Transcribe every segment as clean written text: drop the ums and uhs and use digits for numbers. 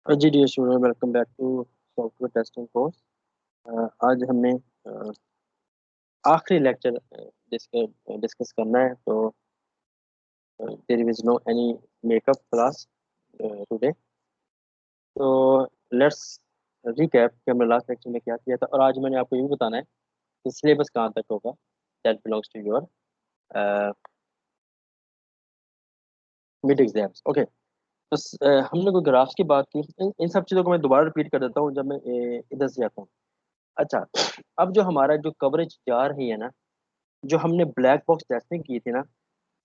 Ji dear student, welcome back to software testing course. आज हमें आखिरी लेक्चर डिस्कस करना है। तो there is no any makeup class today. तो लेट्स रिकैप कि हमने लास्ट लेक्चर में क्या किया था, और आज मैंने आपको ये भी बताना है कि सिलेबस कहाँ तक होगा। That belongs to your mid exams. Okay. तो हमने कोई ग्राफ्स की बात की। इन सब चीज़ों को मैं दोबारा रिपीट कर देता हूँ जब मैं इधर से आता हूँ। अच्छा, अब जो हमारा जो कवरेज जा रही है ना, जो हमने ब्लैक बॉक्स टेस्टिंग की थी ना,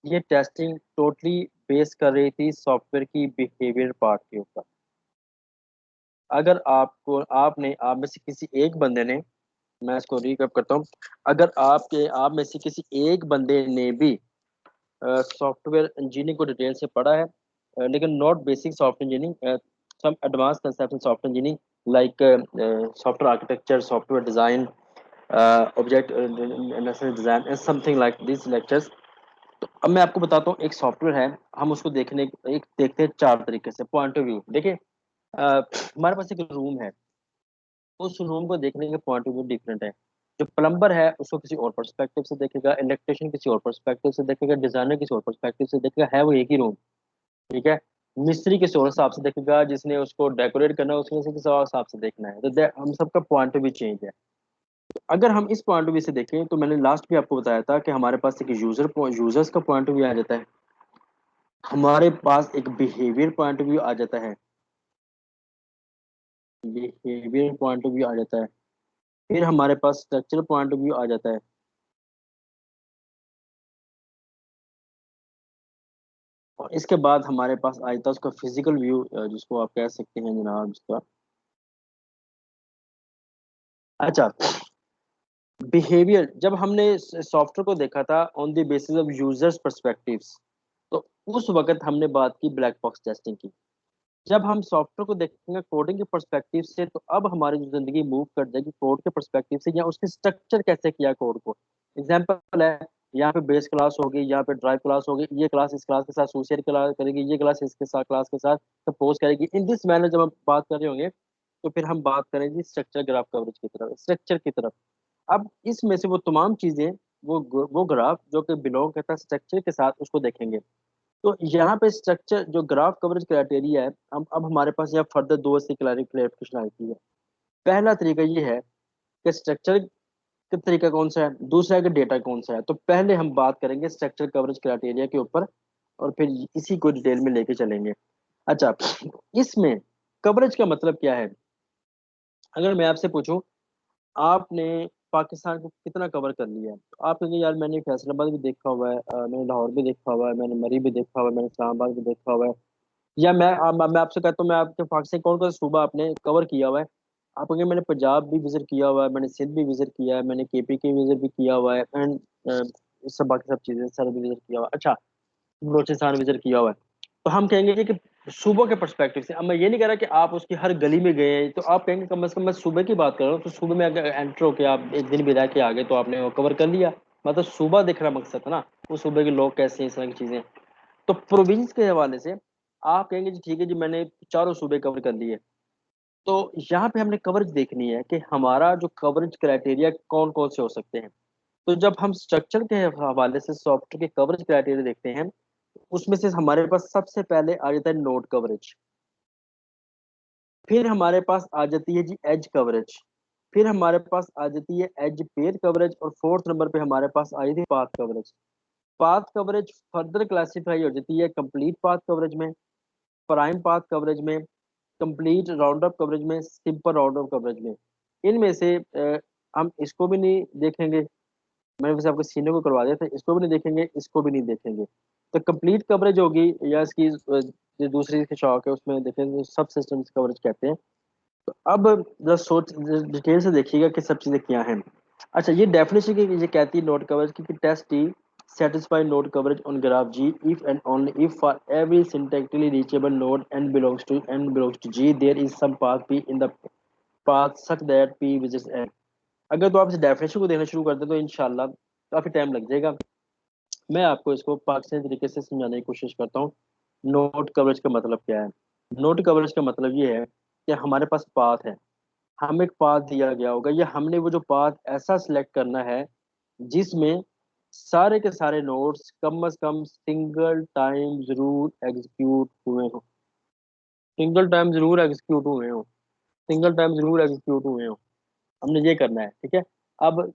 ये टेस्टिंग टोटली बेस कर रही थी सॉफ्टवेयर की बिहेवियर पार्ट के ऊपर। अगर आपको आपने आप में से किसी एक बंदे ने, मैं इसको रिकैप करता हूँ, अगर आप में से किसी एक बंदे ने भी सॉफ्टवेयर इंजीनियरिंग को डिटेल से पढ़ा है, लेकिन not basic software engineering, some advance concept in software engineering like software architecture, software design, object design and something like this lectures. तो अब मैं आपको बताता हूँ, एक सॉफ्टवेयर है, हम उसको एक देखते हैं चार तरीके से। पॉइंट ऑफ व्यू देखिए, हमारे पास एक रूम है, उस रूम को देखने के पॉइंट ऑफ व्यू डिफरेंट है। जो प्लम्बर है उसको किसी और पर्सपेक्टिव से देखेगा, इलेक्ट्रिशियन किसी और पर्सपेक्टिव से देखेगा, डिजाइनर किसी और पर्सपेक्टिव से देखेगा, है वो एक ही रूम, ठीक है। मिस्त्री किसी और हिसाब से देखेगा, जिसने उसको डेकोरेट करना है उसने किसी और हिसाब से देखना है। तो हम सबका पॉइंट ऑफ व्यू चेंज है। अगर हम इस पॉइंट ऑफ व्यू से देखें, तो मैंने लास्ट भी आपको बताया था कि हमारे पास एक यूजर्स का पॉइंट ऑफ व्यू आ जाता है, हमारे पास एक बिहेवियर पॉइंट ऑफ व्यू आ जाता है, बिहेवियर पॉइंट ऑफ व्यू आ जाता है, फिर हमारे पास स्ट्रक्चरल पॉइंट ऑफ व्यू आ जाता है, और इसके बाद हमारे पास आ जाता है उसका फिजिकल व्यू, जिसको आप कह सकते हैं जनाब इसका। अच्छा, बिहेवियर जब हमने सॉफ्टवेयर को देखा था on the basis of users perspectives, तो उस वक्त हमने बात की ब्लैक बॉक्स टेस्टिंग की। जब हम सॉफ्टवेयर को देखेंगे कोडिंग के पर्सपेक्टिव से, तो अब हमारी जो जिंदगी मूव कर जाएगी कोड के पर्सपेक्टिव से, या उसके स्ट्रक्चर कैसे किया कोड को। एग्जांपल है, यहाँ पे बेस क्लास होगी, यहाँ पे ड्राइव क्लास होगी, ये क्लास इस क्लास के साथ एसोसिएट क्लास करेगी, ये क्लास इसके साथ क्लास के साथ सपोज करेगी। इन दिस मैनर जब हम बात कर रहे होंगे, तो फिर हम बात करेंगे स्ट्रक्चर ग्राफ कवरेज की तरफ, स्ट्रक्चर की तरफ। अब इसमें से वो तमाम चीजें, वो ग्राफ जो कि बिलोंग करता है स्ट्रक्चर के साथ, उसको देखेंगे। तो यहाँ पे स्ट्रक्चर जो ग्राफ कवरेज क्राइटेरिया है, अब हमारे पास यहाँ फर्दर दो से क्लैरिफिकेशन आती है। पहला तरीका ये है कि स्ट्रक्चर का तरीका कौन सा है, दूसरा है कि डेटा कौन सा है। तो पहले हम बात करेंगे स्ट्रक्चर कवरेज क्राइटेरिया के ऊपर, और फिर इसी को डिटेल में लेके चलेंगे। अच्छा, इसमें कवरेज का मतलब क्या है। अगर मैं आपसे पूछूं, आपने पाकिस्तान को कितना कवर कर लिया है, तो आप कहेंगे यार मैंने फैसलाबाद भी देखा हुआ है, मैंने लाहौर भी देखा हुआ है, मैंने मरी भी देखा हुआ है, मैंने इस्लामाबाद भी देखा हुआ है। या मैं आपसे कहता हूँ, मैं आपके पाकिस्तान कौन कौन सा सूबा आपने कवर किया हुआ है। आप कहेंगे मैंने पंजाब भी विजिट किया हुआ है, मैंने सिंध भी विजिट किया है, मैंने केपी के विजिट भी किया हुआ है, एंड सब बाकी सब चीजें सर भी विजिट किया हुआ है। अच्छा, बलोचिस्तान विजिट किया हुआ है। तो हम कहेंगे कि सूबों के पर्सपेक्टिव से, अब मैं ये नहीं कह रहा कि आप उसकी हर गली में गए हैं, तो आप कहेंगे कम से कम मैं सूबे की बात कर रहा हूँ। तो सूबे में अगर एंटर होके आप एक दिन भी रह के आ गए, तो आपने वो कवर कर लिया। मतलब सूबा देखना मकसद है ना, उस सूबे के लोग कैसे हैं, इस तरह की चीजें। तो प्रोविंस के हवाले से आप कहेंगे जी ठीक है जी, मैंने चारों सूबे कवर कर लिए। तो यहाँ पे हमने कवरेज देखनी है कि हमारा जो कवरेज क्राइटेरिया कौन कौन से हो सकते हैं। तो जब हम स्ट्रक्चर के हवाले से सॉफ्टवेयर के कवरेज क्राइटेरिया देखते हैं, उसमें से हमारे पास सबसे पहले आ जाता है नोड कवरेज, फिर हमारे पास आ जाती है जी एज कवरेज, फिर हमारे पास आ जाती है एज पेयर कवरेज, और फोर्थ नंबर पे हमारे पास आ जाती है path coverage. Path coverage further classify हो जाती है कंप्लीट पाथ कवरेज में, प्राइम पाथ कवरेज में, कंप्लीट राउंड अप कवरेज में, सिंपल राउंड अप कवरेज में। इनमें से हम इसको भी नहीं देखेंगे, मैंने वैसे आपको सीनियर को करवा दिया था, इसको भी नहीं देखेंगे, इसको भी नहीं देखेंगे। तो कंप्लीट कवरेज होगी, या इसकी जो दूसरी की शौक है उसमें देखेंगे, सब सिस्टम्स कवरेज कहते हैं। तो अब जरा सोच डिटेल से देखिएगा कि सब चीज़ें क्या हैं। अच्छा, ये डेफिनेशन की ये कहती है नोड कवरेज की, test T satisfy node coverage on graph G if and only if for every syntactically reachable node n belongs to G there is some path P in the path such that P visits N। अगर तो आप इस definition को देना शुरू कर दें, तो इंशाल्लाह काफी टाइम लग जाएगा। मैं आपको इसको पाकिस्तानी तरीके से समझाने की कोशिश करता हूँ, नोड कवरेज का मतलब क्या है। नोड कवरेज का मतलब ये है कि हमारे पास पाथ है, हमें एक पाथ दिया गया होगा, या हमने वो जो पाथ ऐसा सिलेक्ट करना है जिसमें सारे के सारे नोड्स कम से कम सिंगल टाइम जरूर एग्जीक्यूट हुए हो, सिंगल टाइम जरूर एग्जीक्यूट हुए हो, सिंगल टाइम जरूर एग्जीक्यूट हुए हो। हमने ये करना है, ठीक है। अब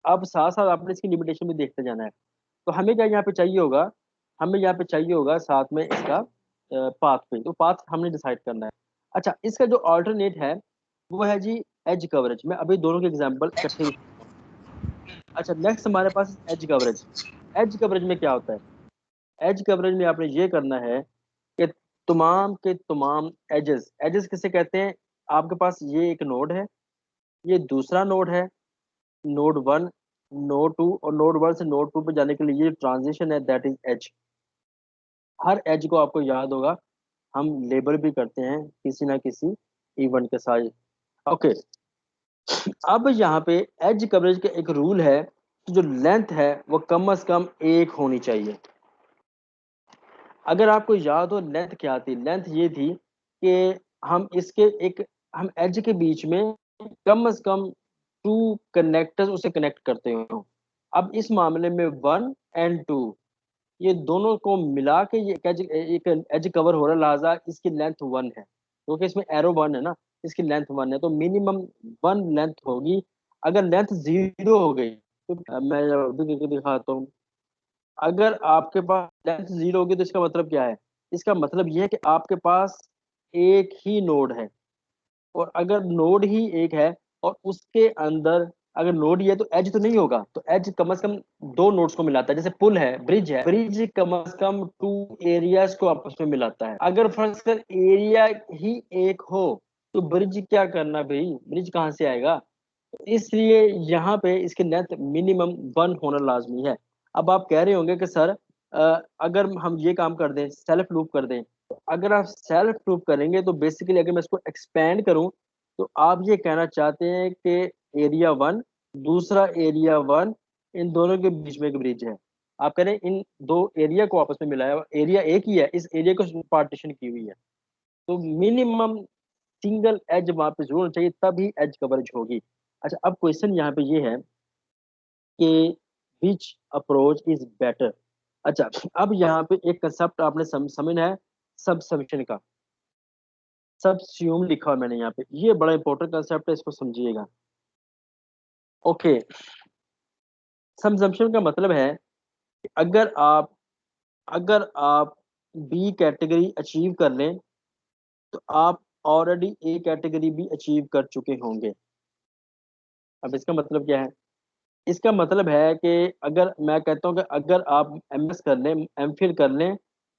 अब साथ साथ आपने इसकी लिमिटेशन भी देखते जाना है। तो हमें क्या यहाँ पे चाहिए होगा, हमें यहाँ पे चाहिए होगा साथ में इसका पाथ पे, तो पाथ हमने डिसाइड करना है। अच्छा, इसका जो ऑल्टरनेट है वो है जी एज कवरेज। मैं अभी दोनों के एग्जांपल इकट्ठे ही। अच्छा, नेक्स्ट हमारे पास एज कवरेज। एज कवरेज में क्या होता है? एज कवरेज में आपने ये करना है कि तमाम के तमाम एजेस, एजेस किसे कहते हैं? आपके पास ये एक नोड है, ये दूसरा नोड है, नोड वन, नोड टू, और नोड वन से नोड टू पे जाने के लिए ये ट्रांजिशन है, दैट इज एज। हर एज को आपको याद होगा, हम लेबल भी करते हैं किसी ना किसी इवेंट के साथ। ओके, अब यहाँ पे एज कवरेज का एक रूल है कि जो लेंथ है वो कम से कम एक होनी चाहिए। अगर आपको याद हो लेंथ क्या थी, लेंथ ये थी कि हम इसके एक, हम एज के बीच में कम से कम टू कनेक्टर्स उसे कनेक्ट करते हो। अब इस मामले में वन एंड टू, ये दोनों को मिला के ये एक एज कवर हो रहा है, लिहाजा इसकी लेंथ वन है, क्योंकि इसमें एरो वन है ना, इसकी लेंथ वन है, तो मिनिमम वन लेंथ होगी। अगर लेंथ जीरो हो गई तो मैं अभी दिखाता हूँ। अगर आपके पास लेंथ जीरो होगी तो इसका मतलब क्या है? इसका मतलब यह है कि आपके पास एक ही नोड है, और अगर नोड ही एक है और उसके अंदर अगर नोड ही है तो एज तो नहीं होगा, तो एज कम से कम दो नोड्स को मिलाता है। जैसे पुल है, ब्रिज कम से कम टू एरियाज को आपस में मिलाता है। अगर फर्ज कर एरिया ही एक हो तो ब्रिज क्या करना भाई, ब्रिज कहाँ से आएगा? इसलिए यहाँ पे इसकी लेंथ मिनिमम वन होना लाजमी है। अब आप कह रहे होंगे कि सर अगर हम ये काम कर दें, सेल्फ लूप कर दें, तो अगर आप सेल्फ लूप करेंगे तो बेसिकली अगर मैं इसको एक्सपेंड करूं तो आप ये कहना चाहते हैं कि एरिया वन, दूसरा एरिया वन, इन दोनों के बीच में एक ब्रिज है। आप कह रहे हैं इन दो एरिया को आपस में मिलाया, एरिया एक ही है, इस एरिया को पार्टीशन की हुई है, तो मिनिमम सिंगल एज वहां पे जरूर होना चाहिए, तभी एज कवरेज होगी। अच्छा, अब क्वेश्चन यहाँ पे ये है कि विच अप्रोच इज बेटर। अच्छा, अब यहाँ पे एक कंसेप्ट आपने समझना है, सब सब्सम्पशन का। सबस्यूम लिखा है मैंने यहाँ पे, ये बड़ा इंपॉर्टेंट कंसेप्ट है, इसको समझिएगा। ओके, सबसम्पशन का मतलब है कि अगर आप बी कैटेगरी अचीव कर लें तो आप ऑलरेडी ए कैटेगरी भी अचीव कर चुके होंगे। अब इसका मतलब क्या है? इसका मतलब है कि अगर मैं कहता हूँ कि अगर आप एमएस कर लें, एमफिल कर लें,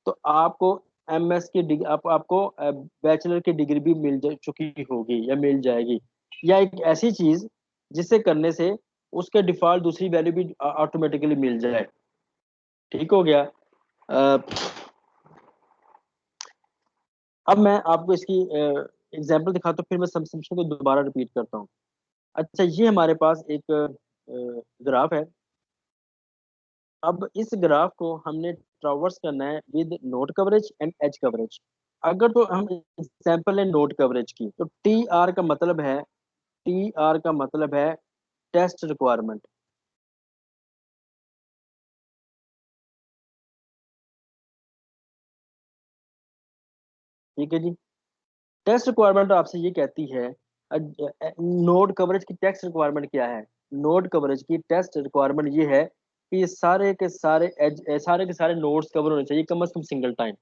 तो आपको एमएस की डिग्री, आपको बैचलर की डिग्री भी चुकी होगी या मिल जाएगी, या एक ऐसी चीज जिसे करने से उसके डिफॉल्ट दूसरी वैल्यू भी ऑटोमेटिकली मिल जाए। ठीक हो गया। अ, अब मैं आपको इसकी एग्जांपल दिखाता हूँ, फिर मैं सब्सक्रिप्शन को दोबारा रिपीट करता हूँ। अच्छा, ये हमारे पास एक ग्राफ है। अब इस ग्राफ को हमने ट्रावर्स करना है with node coverage and edge coverage. अगर तो हम एग्जांपल है नोड कवरेज की, तो टी आर का मतलब है, टी आर का मतलब है टेस्ट रिक्वायरमेंट। ठीक है जी। टेस्ट रिक्वायरमेंट आपसे ये कहती है, नोड कवरेज की टेस्ट रिक्वायरमेंट क्या है? नोड कवरेज की टेस्ट रिक्वायरमेंट ये है कि ये सारे के सारे नोड्स कवर होने चाहिए कम से कम सिंगल टाइम।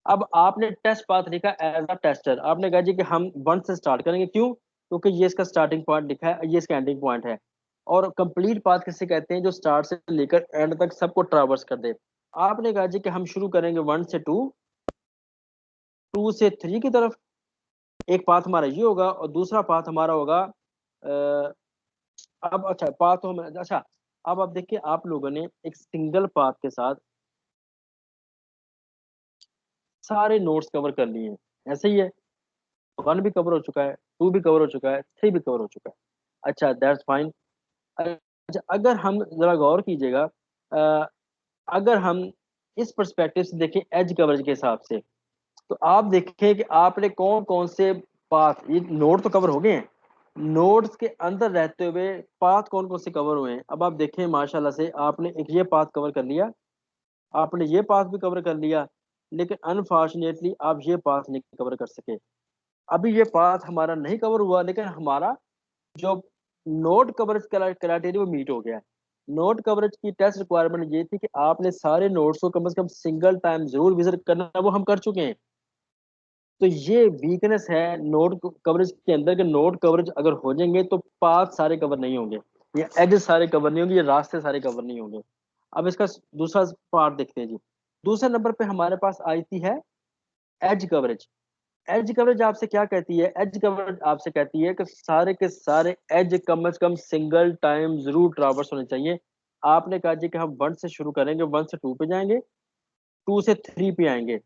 अब आपने टेस्ट पाथ लिखा एज अ टेस्टर, आपने कहा जी कि हम वन से स्टार्ट करेंगे, क्यों? क्योंकि ये इसका स्टार्टिंग पॉइंट लिखा है, ये इसका एंडिंग पॉइंट है। और कंप्लीट पाथ किसे कहते हैं? जो स्टार्ट से लेकर एंड तक सबको ट्रैवर्स कर दे। आपने कहा जी कि हम शुरू करेंगे वन से टू, टू से थ्री की तरफ। एक पाथ हमारा ये होगा और दूसरा पाथ हमारा होगा अब अच्छा पाथ तो हम, अच्छा, अब आप देखिए, आप लोगों ने एक सिंगल पाथ के साथ सारे नोट्स कवर कर लिए हैं, ऐसे ही है। वन भी कवर हो चुका है, टू भी कवर हो चुका है, थ्री भी कवर हो चुका है। अच्छा, दैट्स फाइन। अच्छा, अगर हम जरा गौर कीजिएगा, अ, अगर हम इस पर्सपेक्टिव से देखें एज कवरेज के हिसाब से, तो आप देखें कि आपने कौन कौन से पाथ, ये नोड तो कवर हो गए हैं, नोड्स के अंदर रहते हुए पाथ कौन कौन से कवर हुए हैं। अब आप देखें माशाल्लाह से आपने एक ये पाथ कवर कर लिया, आपने ये पाथ भी कवर कर लिया, लेकिन अनफॉर्चुनेटली आप ये पाथ नहीं कवर कर सके। अभी ये पाथ हमारा नहीं कवर हुआ, लेकिन हमारा जो नोड कवरेज क्राइटेरिया वो मीट हो गया है। नोड कवरेज की टेस्ट रिक्वायरमेंट ये थी कि आपने सारे नोड्स को कम से कम सिंगल टाइम जरूर विजिट करना है, वो हम कर चुके हैं। तो ये वीकनेस है नोड कवरेज के अंदर के, नोड कवरेज अगर हो जाएंगे तो पाथ सारे कवर नहीं होंगे, ये एज सारे कवर नहीं होंगे, ये रास्ते सारे कवर नहीं होंगे। अब इसका दूसरा पार्ट देखते हैं जी। दूसरे नंबर पे हमारे पास आती है एज कवरेज। एज कवरेज आपसे क्या कहती है? एज कवरेज आपसे कहती है कि सारे के सारे एज कम से कम सिंगल टाइम जरूर ट्रावर्स होने चाहिए। आपने कहा जी कि हम वन से शुरू करेंगे, वन से टू पे जाएंगे, टू से थ्री पे आएंगे।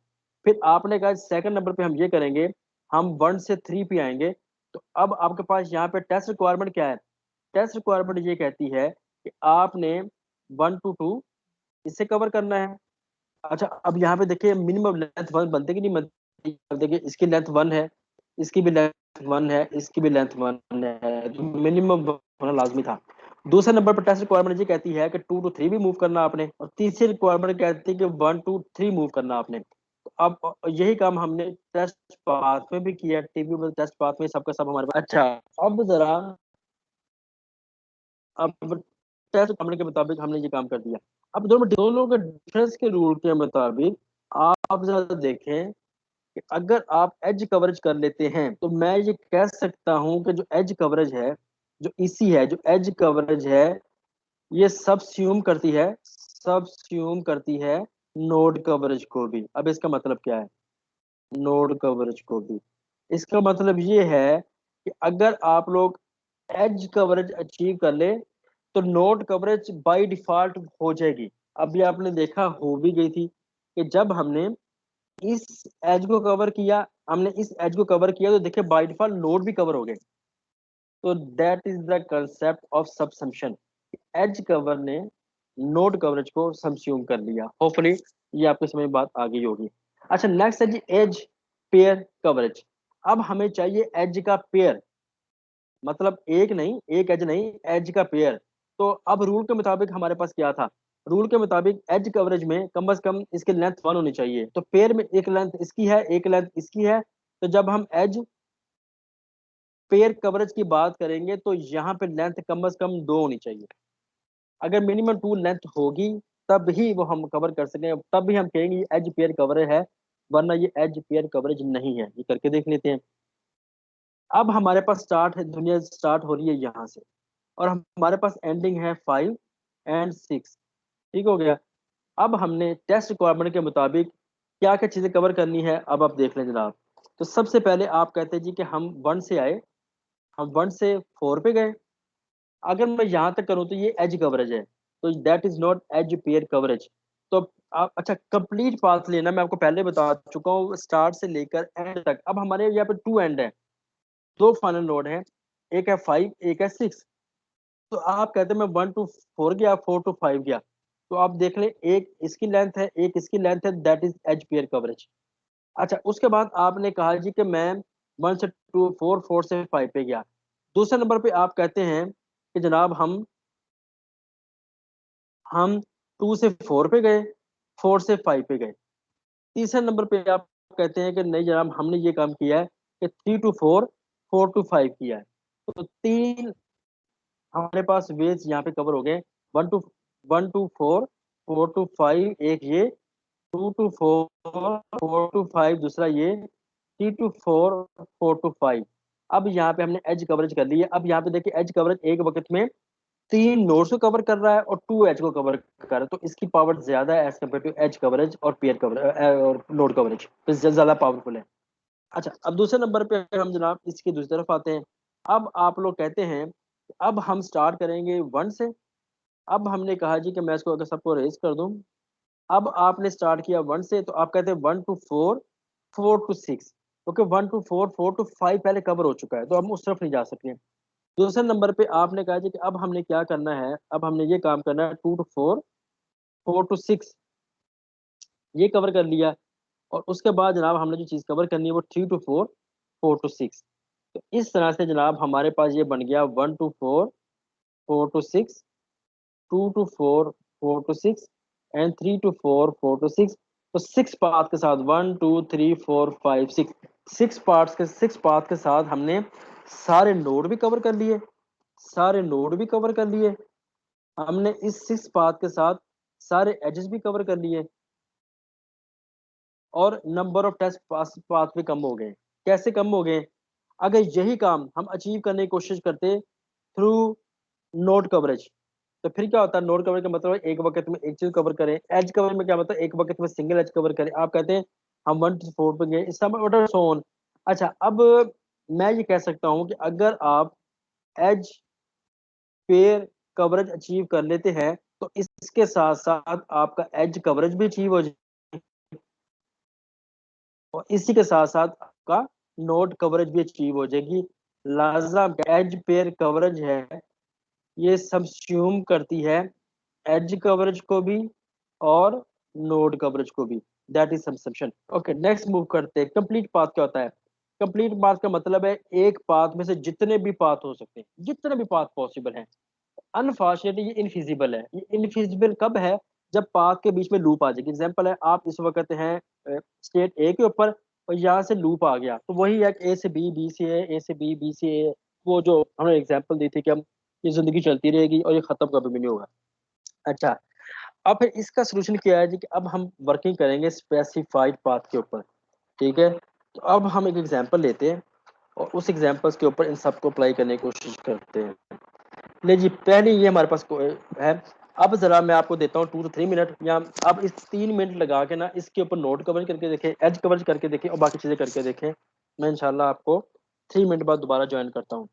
फिर आपने कहा सेकंड नंबर पे हम ये करेंगे, हम वन से थ्री पे आएंगे। तो अब आपके पास यहाँ पे टेस्ट रिक्वायरमेंट क्या है? टेस्ट रिक्वायरमेंट ये कहती है कि आपने वन टू टू इसे कवर करना है। अच्छा, अब यहाँ पे देखिए मिनिमम लेंथ वन बनते कि नहीं बनती। अब देखिए इसकी लेंथ वन है, इसकी भी लेंथ वन है, इसकी भी लेंथ वन है, तो मिनिमम होना लाजमी था। दूसरे नंबर पर टेस्ट रिक्वायरमेंट ये कहती है कि टू टू थ्री भी मूव करना आपने, और तीसरी रिक्वायरमेंट कहती है कि वन टू थ्री मूव करना आपने। तो अब यही काम हमने टेस्ट पाथ में भी किया, टीवी में टेस्ट पाथ में सबका सब हमारे पास। अच्छा, अब जरा अब टेस्ट रिक्वायरमेंट के मुताबिक हमने ये काम कर दिया। अब दोनों दोनों के डिफरेंस के रूल के मुताबिक आप जरा देखें कि अगर आप एज कवरेज कर लेते हैं तो मैं ये कह सकता हूं कि जो एज कवरेज है, जो इसी है, जो एज कवरेज है, ये सब करती है नोड कवरेज को भी। अब इसका मतलब क्या है? नोड कवरेज को भी, इसका मतलब ये है कि अगर आप लोग एज कवरेज अचीव कर ले तो नोड कवरेज बाय डिफॉल्ट हो जाएगी। अभी आपने देखा हो भी गई थी कि जब हमने इस एज को कवर किया, हमने इस एज को कवर किया, तो देखिए बाय डिफॉल्ट नोड भी कवर हो गए। तो that is the concept of subsumption. Edge cover ने नोड कवरेज को सबस्यूम कर लिया। होपफुली ये आपके समझ में बात आ गई होगी। अच्छा, नेक्स्ट है जी एज पेयर कवरेज। अब हमें चाहिए एज का पेयर, मतलब एक नहीं, एक एज नहीं, एज का पेयर। तो अब रूल के मुताबिक हमारे पास क्या था? रूल के मुताबिक एज कवरेज में कम से कम इसकी लेंथ वन होनी चाहिए, तो पेयर में एक लेंथ इसकी है, एक लेंथ इसकी है। तो जब हम एज पेयर कवरेज की बात करेंगे तो यहाँ पे लेंथ कम से कम दो होनी चाहिए। अगर मिनिमम टू लेंथ होगी तब ही वो हम कवर कर सकें, तब भी हम कहेंगे ये एज पेयर कवरेज है, वरना ये एज पेयर कवरेज नहीं है। ये करके देख लेते हैं। अब हमारे पास स्टार्ट है, दुनिया स्टार्ट हो रही है यहाँ से, और हमारे पास एंडिंग है फाइव एंड सिक्स। ठीक हो गया। अब हमने टेस्ट रिक्वायरमेंट के मुताबिक क्या क्या चीजें कवर करनी है, अब आप देख लें जनाब। तो सबसे पहले आप कहते हैं जी कि हम वन से आए, हम वन से फोर पे गए। अगर मैं यहाँ तक करूँ तो ये एज कवरेज है, तो that is not edge pair coverage. तो आप अच्छा कंप्लीट पाथ लेना, मैं आपको पहले बता चुका हूँ स्टार्ट से लेकर एंड तक। अब हमारे यहाँ पे टू एंड है, दो फाइनल नोड है, एक है फाइव, एक है सिक्स। तो आप कहते हैं मैं वन टू फोर गया, फोर टू फाइव गया, तो आप देख लें एक इसकी लेंथ है, एक इसकी लेंथ है, that is edge pair coverage. अच्छा, उसके बाद आपने कहा जी कि मैं वन से टू फोर, फोर से फाइव पे गया। दूसरे नंबर पे आप कहते हैं कि जनाब हम टू से फोर पे गए, फोर से फाइव पे गए। तीसरे नंबर पे आप कहते हैं कि नहीं जनाब हमने ये काम किया है कि three to four, four to five किया है। तो तीन हमारे पास वेज यहाँ पे कवर हो गए। One to one to four, four to five एक ये, two to four, four to five दूसरा ये, three to four, four to five. अब यहाँ पे हमने एज कवरेज कर ली है। अब यहाँ पे देखिए एज कवरेज एक वक्त में तीन नोड्स को कवर कर रहा है और टू एज को कवर कर रहा है, तो इसकी पावर ज्यादा है edge compare to edge coverage और पेयर कवरेज और नोड कवरेज, तो ज्यादा पावरफुल है। अच्छा, अब दूसरे नंबर पे हम जनाब इसकी दूसरी तरफ आते हैं। अब आप लोग कहते हैं अब हम स्टार्ट करेंगे वन से। अब हमने कहा जी कि मैं इसको अगर सबको रेज कर दूं, अब आपने स्टार्ट किया वन से, तो आप कहते हैं one to four, four two six. Okay, one to four, four to five पहले कवर हो चुका है, तो हम उस तरफ नहीं जा सकते। दूसरे नंबर पे आपने कहा जी कि अब हमने क्या करना है, अब हमने ये काम करना है two to four, four two six, ये कवर कर लिया। और उसके बाद जनाब हमने जो चीज़ कवर करनी है वो 3 to 4, 4 to 6। तो इस तरह से जनाब हमारे पास ये बन गया 1 to 4, 4 to 6, 2 to 4, 4 to 6 and 3 to 4, 4 to 6। तो 6 पाथ के साथ 1 2 3 4 5 6, 6 पाथ के साथ हमने सारे नोड भी कवर कर लिए, सारे नोड भी कवर कर लिए। हमने इस 6 पाथ के साथ सारे एजेस भी कवर कर लिए और number of test pass path भी कम हो गए। कैसे कम हो गए? अगर यही काम हम अचीव करने की कोशिश करते थ्रू नोड कवरेज, तो फिर क्या होता है? नोड कवरेज का मतलब है एक वक्त में एक चीज कवर करें। एज कवर में क्या मतलब है? एक वक्त में सिंगल एज कवर करें। आप कहते हैं हम 1 to 4 पे गए, इस समय सो ऑन। अच्छा, अब मैं ये कह सकता हूँ कि अगर आप एज पेयर कवरेज अचीव कर लेते हैं तो इसके साथ साथ आपका एज कवरेज भी अचीव हो जाए और इसी के साथ साथ आपका नोड कवरेज भी अचीव हो जाएगी। लिहाजा एज पेयर कवरेज है, ये सबस्यूम करती है एज कवरेज को भी और नोड कवरेज को भी। That is subsumption. Okay, next move करते हैं। कंप्लीट पाथ क्या होता है? कंप्लीट पाथ का मतलब है एक पाथ में से जितने भी पाथ हो सकते हैं, जितने भी पाथ पॉसिबल हैं। अनफॉर्चुनेटली ये इनफिजिबल है। ये इनफिजिबल कब है? जब पाथ के बीच में लूप आ जाएगी। एग्जांपल है, आप इस वक्त हैं स्टेट ए के ऊपर और यहाँ से लूप आ गया, तो वही है ए से बी, बी से ए से बी, बी से ए। वो जो हमने एग्जांपल दी थी कि हम ये जिंदगी चलती रहेगी और ये खत्म कभी भी नहीं होगा। अच्छा, अब फिर इसका सोल्यूशन क्या है जी? कि अब हम वर्किंग करेंगे स्पेसिफाइड पाथ के ऊपर। ठीक है, तो अब हम एक एग्जांपल लेते हैं और उस एग्जांपल्स के ऊपर इन सबको अप्लाई करने की कोशिश करते हैं। ले जी, पहले ये हमारे पास है। अब जरा मैं आपको देता हूँ 2 to 3 मिनट, या अब इस 3 मिनट लगा के ना इसके ऊपर नोट कवर करके देखें, एज कवर करके देखें और बाकी चीजें करके देखें। मैं इंशाल्लाह आपको 3 मिनट बाद दोबारा ज्वाइन करता हूँ।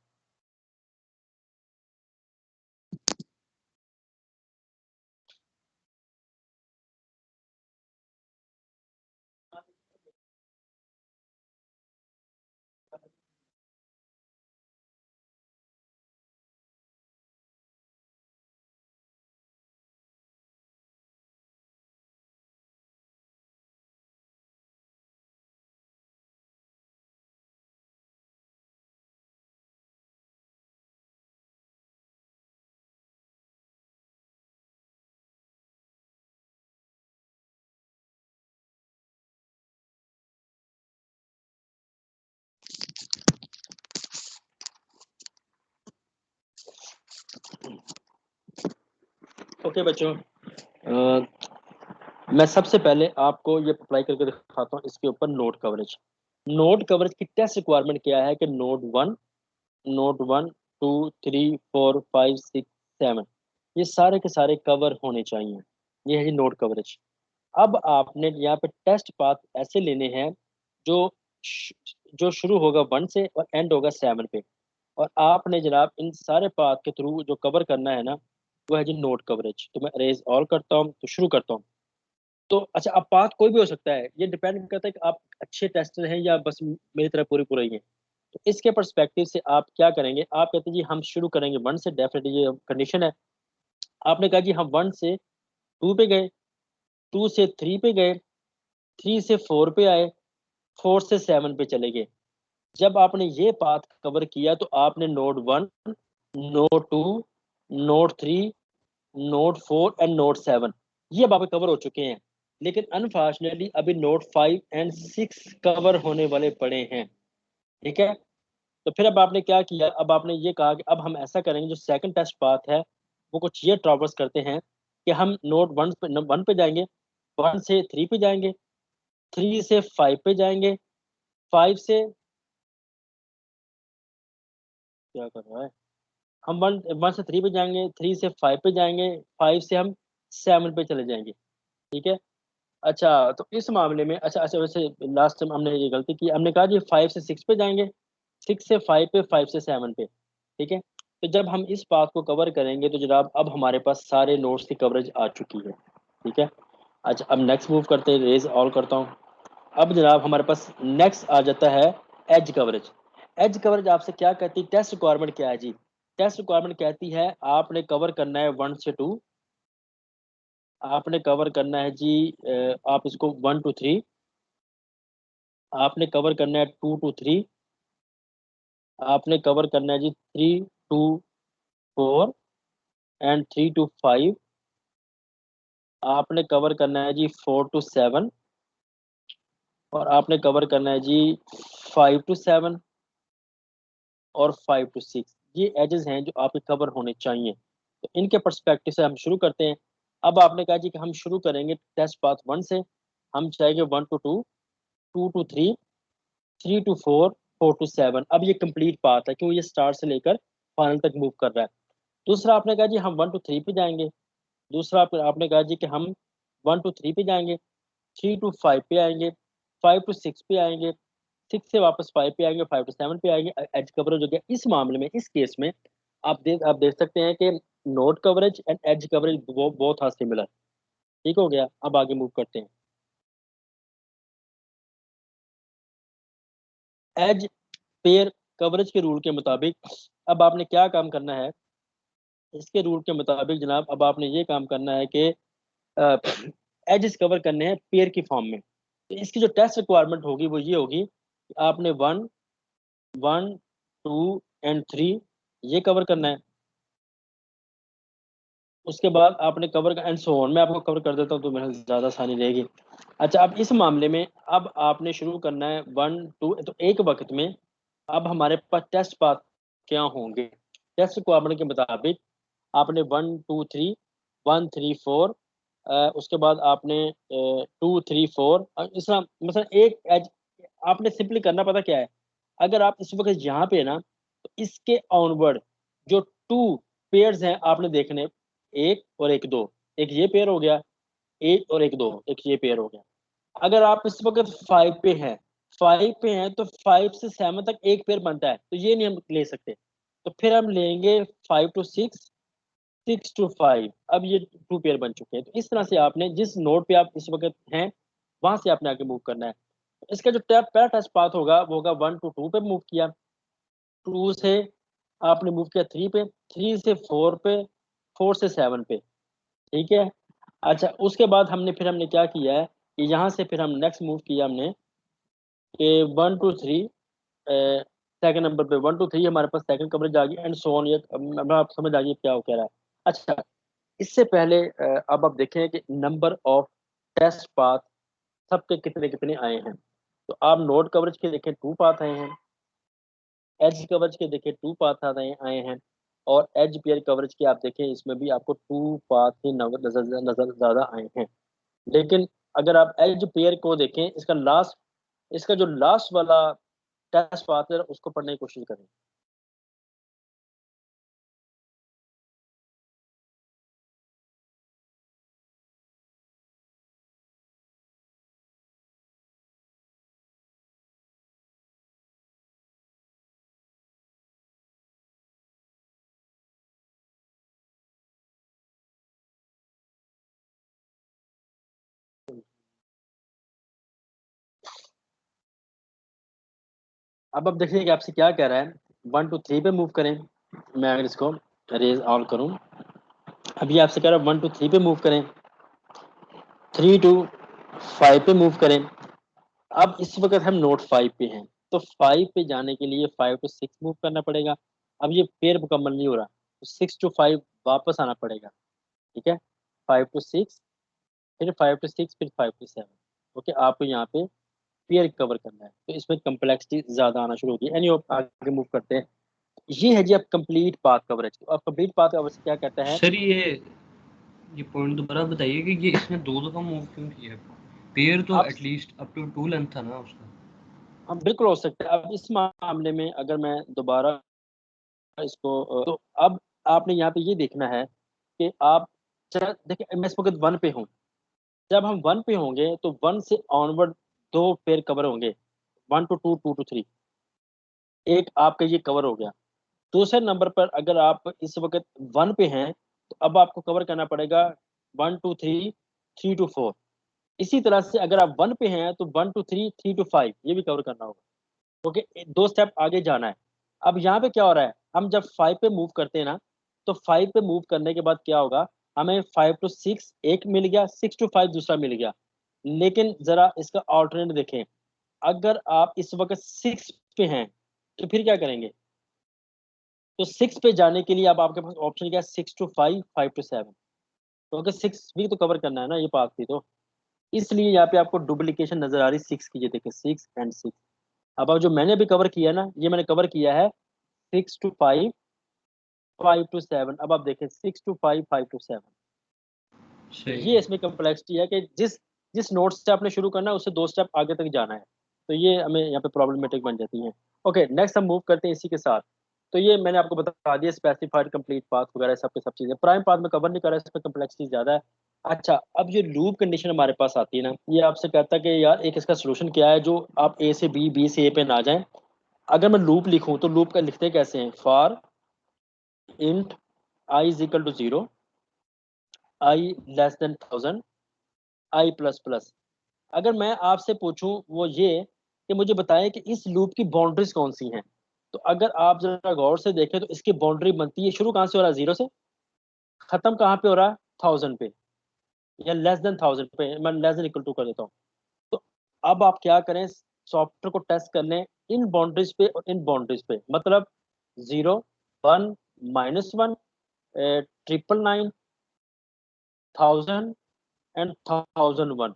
ओके बच्चों, अ, मैं सबसे पहले आपको ये अप्लाई करके दिखाता हूँ इसके ऊपर नोड कवरेज। नोड कवरेज की टेस्ट रिक्वायरमेंट क्या है? कि नोड 1, 2, 3, 4, 5, 6, 7, ये सारे के सारे कवर होने चाहिए। ये है जी नोड कवरेज। अब आपने यहाँ पे टेस्ट पाथ ऐसे लेने हैं जो जो शुरू होगा 1 से और एंड होगा 7 पे। और आपने जनाब इन सारे पाथ के थ्रू जो कवर करना है ना, वो है जी नोड कवरेज। तो मैं अरेज ऑल करता हूँ, तो शुरू करता हूँ। तो अच्छा, अब पाथ कोई भी हो सकता है, ये डिपेंड करता है कि आप अच्छे टेस्टर हैं या बस मेरी तरह पूरी पूरा ही है। तो इसके पर्सपेक्टिव से आप क्या करेंगे? आप कहते हैं जी हम शुरू करेंगे 1 से, डेफिनेटली ये कंडीशन है। आपने कहा जी हम 1 से 2 पे गए, 2 से 3 पे गए, 3 से 4 पे आए, 4 से 7 पे चले गए। जब आपने ये पाथ कवर किया तो आपने node 1, node 2, node 3, node 4 and node 7, ये अब आपके कवर हो चुके हैं। लेकिन अनफॉर्चुनेटली अभी नोड 5 एंड 6 कवर होने वाले पड़े हैं। ठीक है, तो फिर अब आपने क्या किया? अब आपने ये कहा कि अब हम ऐसा करेंगे, जो सेकंड टेस्ट पाथ है वो कुछ ये ट्रावर्स करते हैं कि हम नोड 1 पे जाएंगे, 1 से 3 पे जाएंगे, 3 से 5 पे जाएंगे, 5 से क्या कर रहा है, हम 1 से 3 पे जाएंगे, 3 से 5 पे जाएंगे, 5 से हम 7 पे चले जाएंगे। ठीक है। अच्छा, तो इस मामले में अच्छा अच्छा, वैसे लास्ट टाइम हमने ये गलती की, हमने कहा जी 5 से 6 पे जाएंगे, 6 से 5 पे, 5 से 7 पे। ठीक है, तो जब हम इस पाथ को कवर करेंगे तो जनाब अब हमारे पास सारे नोड्स की कवरेज आ चुकी है। ठीक है। अच्छा, अब नेक्स्ट मूव करते हैं, रेज ऑल करता हूँ। अब जनाब हमारे पास नेक्स्ट आ जाता है एज कवरेज। एज कवरेज आपसे क्या कहती है? टेस्ट रिक्वायरमेंट क्या है जी? टेस्ट रिक्वायरमेंट कहती है आपने कवर करना है 1 से 2, आपने कवर करना है जी आप इसको 1 to 3, आपने कवर करना है 2 to 3, आपने कवर करना है जी 3 to 4 एंड 3 to 5, आपने कवर करना है जी 4 to 7, और आपने कवर करना है जी 5 to 7 और 5 to 6। ये एजेस हैं जो आपके कवर होने चाहिए। तो इनके पर्सपेक्टिव से हम शुरू करते हैं। अब आपने कहा जी कि हम शुरू करेंगे टेस्ट पाथ 1 से, हम चाहेंगे 1 to 2, 2 to 3, 3 to 4, 4 to 7। अब ये कंप्लीट पाथ है क्योंकि ये स्टार्ट से लेकर फाइनल तक मूव कर रहा है। दूसरा आपने कहा जी हम 1 to 3 पे जाएंगे। दूसरा आपने कहा जी कि हम 1 to 3 पे जाएंगे, 3 to 5 पे आएंगे, 5 to 6 पे आएंगे, 6 से वापस 5 पे आएंगे, 5 to 7 पे आएंगे। एज कवरेज हो गया। इस मामले में, इस केस में आप देख सकते हैं कि node coverage and edge coverage वो बहुत सिमिलर। ठीक हो गया। अब आगे मूव करते हैं। एज पेयर कवरेज के रूल के मुताबिक अब आपने क्या काम करना है, इसके रूल के मुताबिक जनाब अब आपने ये काम करना है कि एजेस कवर करने हैं पेयर की फॉर्म में। तो इसकी जो टेस्ट रिक्वायरमेंट होगी वो ये होगी कि आपने 1, 1, 2 एंड 3 ये कवर करना है। उसके बाद आपने कवर एंड सो ऑन। मैं आपको कवर कर देता हूँ तो मेरे ज़्यादा आसानी रहेगी। अच्छा, अब इस मामले में अब आपने शुरू करना है 1, 2, तो एक वक्त में अब हमारे पास टेस्ट पाथ क्या होंगे। टेस्ट रिक्वायरमेंट के मुताबिक आपने 1, 2, 3, 1, 3, 4, उसके बाद आपने 2, 3, 4, इस तरह मतलब एक एज आपने सिंपली करना पता क्या है। अगर आप इस वक्त यहाँ पे है ना, तो इसके ऑनवर्ड जो 2 पेयर्स हैं आपने देखने, 1 और 1, 2। एक ये पेयर हो गया, 1 और 1, 2, एक ये पेयर हो गया। अगर आप इस वक्त 5 पे हैं, 5 पे हैं तो 5 से 7 तक एक पेयर बनता है, तो ये नहीं हम ले सकते। तो फिर हम लेंगे 5 to 6, 6 to 5। अब ये 2 पेयर बन चुके हैं। तो इस तरह से आपने जिस नोड पे आप इस वक्त हैं, वहां से आपने आगे मूव करना है। इसका जो पहला टेस्ट पाथ होगा वो होगा 1 to 2 पे मूव किया, 2 से आपने मूव किया 3 पे, 3 से 4 पे, 4 से 7 पे। ठीक है। अच्छा, उसके बाद हमने क्या किया है कि यहाँ से फिर हम नेक्स्ट मूव किया हमने कि 1 to 3, सेकंड नंबर पे 1 to 3 हमारे पास सेकंड कवरेज आ गई एंड सो ऑन। ये अब आप समझ आ गई क्या हो कह रहा है। अच्छा, इससे पहले अब आप देखें कि नंबर ऑफ टेस्ट पाथ सबके कितने कितने आए हैं। तो आप नोड कवरेज के देखें 2 पाथ आए हैं, एज कवरेज के देखें 2 पाथ आए आए हैं, और एज पेयर कवरेज के आप देखें इसमें भी आपको 2 पाथ ही नजर ज्यादा आए हैं। लेकिन अगर आप एज पेयर को देखें, इसका जो लास्ट वाला टेस्ट पाथ है उसको पढ़ने की कोशिश करें। अब आप देखिए कि आपसे क्या कह रहा है। 1 to 3 पे मूव करें। मैं अगर इसको रेज ऑल करूं, अभी आपसे कह रहा है 1 to 3 पे मूव करें, 3 to 5 पे मूव करें। अब इस वक्त हम नोट 5 पे हैं, तो 5 पे जाने के लिए 5 to 6 मूव करना पड़ेगा। अब ये पेयर मुकम्मल नहीं हो रहा, तो 6 to 5 वापस आना पड़ेगा। ठीक है। 5 to 6, फिर 5 to 6, फिर 5 to 7। ओके, आपको यहाँ पे पेयर कवर करना है, तो इसमें कम्प्लेक्सिटी ज्यादा आना शुरू होगी। एनी आगे मूव करते हैं। ये है जी अब कंप्लीट पाथ कवरेज। तो अब कंप्लीट पाथ कवरेज क्या कहता है। सर ये पॉइंट दोबारा बताइए कि ये इसने दो दफा मूव क्यों किया। पेयर तो अब एटलीस्ट अप टू 2 लेंथ था ना उसका। हम बिल्कुल हो सकते हैं। अब इस मामले में अगर मैं दोबारा इसको तो अब आपने यहाँ पे ये देखना है कि आप देखिए मैं इस वक्त 1 पे हूँ। जब हम 1 पे होंगे तो 1 से ऑनवर्ड 2 पेयर कवर होंगे, 1 to 2, 2 to 3। एक आपका ये कवर हो गया। दूसरे नंबर पर अगर आप इस वक्त 1 पे हैं, तो अब आपको कवर करना पड़ेगा 1 to 3, 3 to 4। इसी तरह से अगर आप 1 पे हैं तो 1 to 3, 3 to 5 ये भी कवर करना होगा। ओके, 2 स्टेप आगे जाना है। अब यहाँ पे क्या हो रहा है, हम जब 5 पे मूव करते हैं ना, तो 5 पे मूव करने के बाद क्या होगा, हमें 5 to 6 एक मिल गया, 6 to 5 दूसरा मिल गया। लेकिन जरा इसका ऑल्टरनेट देखें। अगर आप इस वक्त 6 पे हैं तो फिर क्या करेंगे? तो 6 पे जाने के लिए अब आपके पास ऑप्शन क्या है? 6 to 5, 5 to 7। तो अगर 6 भी तो कवर करना है ना ये पाथ भी तो, इसलिए यहाँ पे आपको डुप्लीकेशन नजर आ रही 6 की। ये देखिए 6 एंड 6। अब जो मैंने अभी कवर किया ना, ये मैंने कवर किया है 6 to 5, 5 to 7। अब आप देखें 6 to 5, 5 to 7। सही ये इसमें कम्प्लेक्सिटी है कि जिस जिस नोट से आपने शुरू करना है उससे 2 स्टेप आगे तक जाना है। तो ये हमें यहाँ पे प्रॉब्लमेटिक बन जाती है। ओके, नेक्स्ट हम मूव करते हैं इसी के साथ। तो ये मैंने आपको बता दिया स्पेसिफाइड कंप्लीट पाथ वगैरह सब के सब चीजें। प्राइम पाथ में कवर नहीं कर रहा है, इसमें कम्प्लेक्सिटी ज्यादा है। अच्छा, अब जो लूप कंडीशन हमारे पास आती है ना, ये आपसे कहता है कि यार एक इसका सोल्यूशन क्या है जो आप ए से बी, बी से ए पे ना जाए। अगर मैं लूप लिखूं तो लूप का लिखते कैसे हैं? For int I is equal to 0, I less than 1000, I plus plus. अगर मैं आपसे पूछूं वो ये कि मुझे बताएं कि इस लूप की बाउंड्रीज कौन सी हैं, तो अगर आप जरा गौर से देखें तो इसकी बाउंड्री बनती है, शुरू कहाँ से हो रहा है? 0 से। खत्म कहाँ पे हो रहा है? 1000 पे, या लेस देन 1000 पे। मैं लेस देन इक्वल टू कर देता हूँ। तो अब आप क्या करें? सॉफ्टवेयर को टेस्ट कर लें इन बाउंड्रीज पे और इन बाउंड्रीज पे। मतलब 0, 1, -1, 999, 1000 एंड 1001।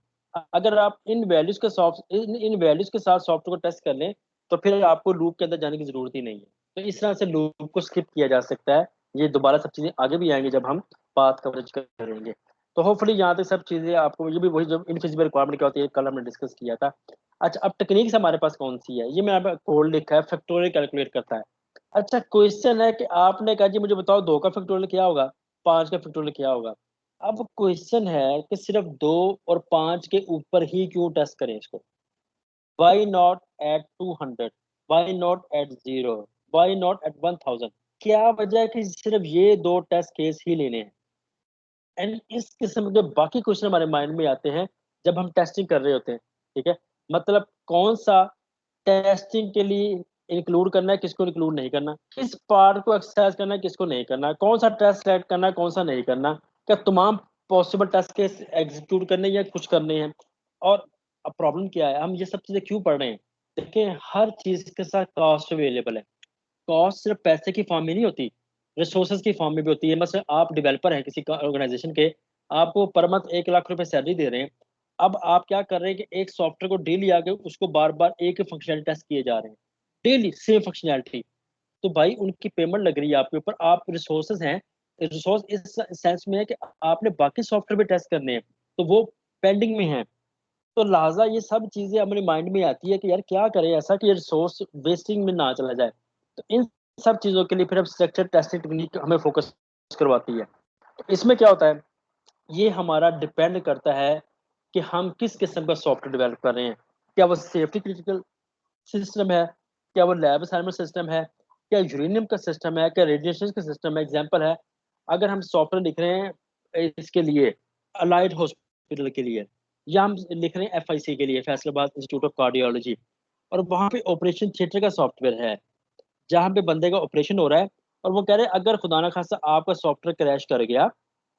अगर आप इन वैल्यूज के साथ सॉफ्टवेयर को टेस्ट कर लें तो फिर आपको लूप के अंदर जाने की जरूरत ही नहीं है। तो इस तरह से लूप को स्किप किया जा सकता है। ये दोबारा सब चीजें आगे भी आएंगी जब हम पाथ कवरेज करेंगे। तो होपफुली यहाँ तक सब चीजें आपको, ये भी वही जो इनफिजिबल रिक्वायरमेंट क्या होती है कल हमने डिस्कस किया था। अच्छा, अब टेक्निक्स हमारे पास कौन सी है? ये मैंने कोड लिखा है, फैक्टोरियल कैलकुलेट करता है। अच्छा, क्वेश्चन है कि आपने कहा जी मुझे बताओ 2 का फैक्टोरियल क्या होगा, 5 का फैक्टोरियल क्या होगा। अब क्वेश्चन है कि सिर्फ 2 और 5 के ऊपर ही क्यों टेस्ट करें इसको? Why not at 200, why not at 0, why not at 1000? क्या वजह है कि सिर्फ ये 2 टेस्ट केस ही लेने हैं? एंड इस किस्म के बाकी क्वेश्चन हमारे माइंड में आते हैं जब हम टेस्टिंग कर रहे होते हैं। ठीक है, मतलब कौन सा टेस्टिंग के लिए इंक्लूड करना है, किसको इंक्लूड नहीं करना, किस पार्ट को एक्सरसाइज करना है, किसको नहीं करना, कौन सा टेस्ट सेलेक्ट करना है, कौन सा नहीं करना, क्या तमाम पॉसिबल टेस्ट के एग्जीक्यूट करने या कुछ करने हैं। और अब प्रॉब्लम क्या है, हम ये सब चीजें क्यों पढ़ रहे हैं? देखिए, हर चीज के साथ कॉस्ट अवेलेबल है। कॉस्ट सिर्फ पैसे की फॉर्म में नहीं होती, रिसोर्सेज की फॉर्म में भी होती है। मतलब आप डेवलपर हैं किसी ऑर्गेनाइजेशन के, आपको पर मंथ 1 लाख रुपए सैलरी दे रहे हैं। अब आप क्या कर रहे हैं कि एक सॉफ्टवेयर को डेली आके उसको बार बार एक फंक्शनल टेस्ट किए जा रहे हैं, डेली सेम फंक्शनैलिटी। तो भाई उनकी पेमेंट लग रही है आपके ऊपर, आप रिसोर्सेज हैं। रिसोर्स इस सेंस में है कि आपने बाकी सॉफ्टवेयर भी टेस्ट करने हैं, तो वो पेंडिंग में है। तो लिहाजा ये सब चीजें हमारे माइंड में आती है कि यार क्या करें ऐसा कि रिसोर्स वेस्टिंग में ना चला जाए। तो इन सब चीजों के लिए फिर हम स्ट्रक्चर टेस्टिंग टेक्निक हमें फोकस करवाती है। तो इसमें क्या होता है, ये हमारा डिपेंड करता है कि हम किस किस्म का सॉफ्टवेयर डेवलप कर रहे हैं। क्या वो सेफ्टी क्रिटिकल सिस्टम है, क्या वो लैब असाइनमेंट सिस्टम है, क्या यूरेनियम का सिस्टम है, क्या रेडिएशन का सिस्टम है। एग्जांपल है, अगर हम सॉफ्टवेयर लिख रहे हैं इसके लिए अलाइड हॉस्पिटल के लिए, या हम लिख रहे हैं एफआईसी के लिए, फैसलाबाद इंस्टीट्यूट ऑफ कार्डियोलॉजी, और वहाँ पे ऑपरेशन थिएटर का सॉफ्टवेयर है जहाँ पे बंदे का ऑपरेशन हो रहा है, और वो कह रहे हैं अगर खुदा ना खास्ता आपका सॉफ्टवेयर क्रैश कर गया,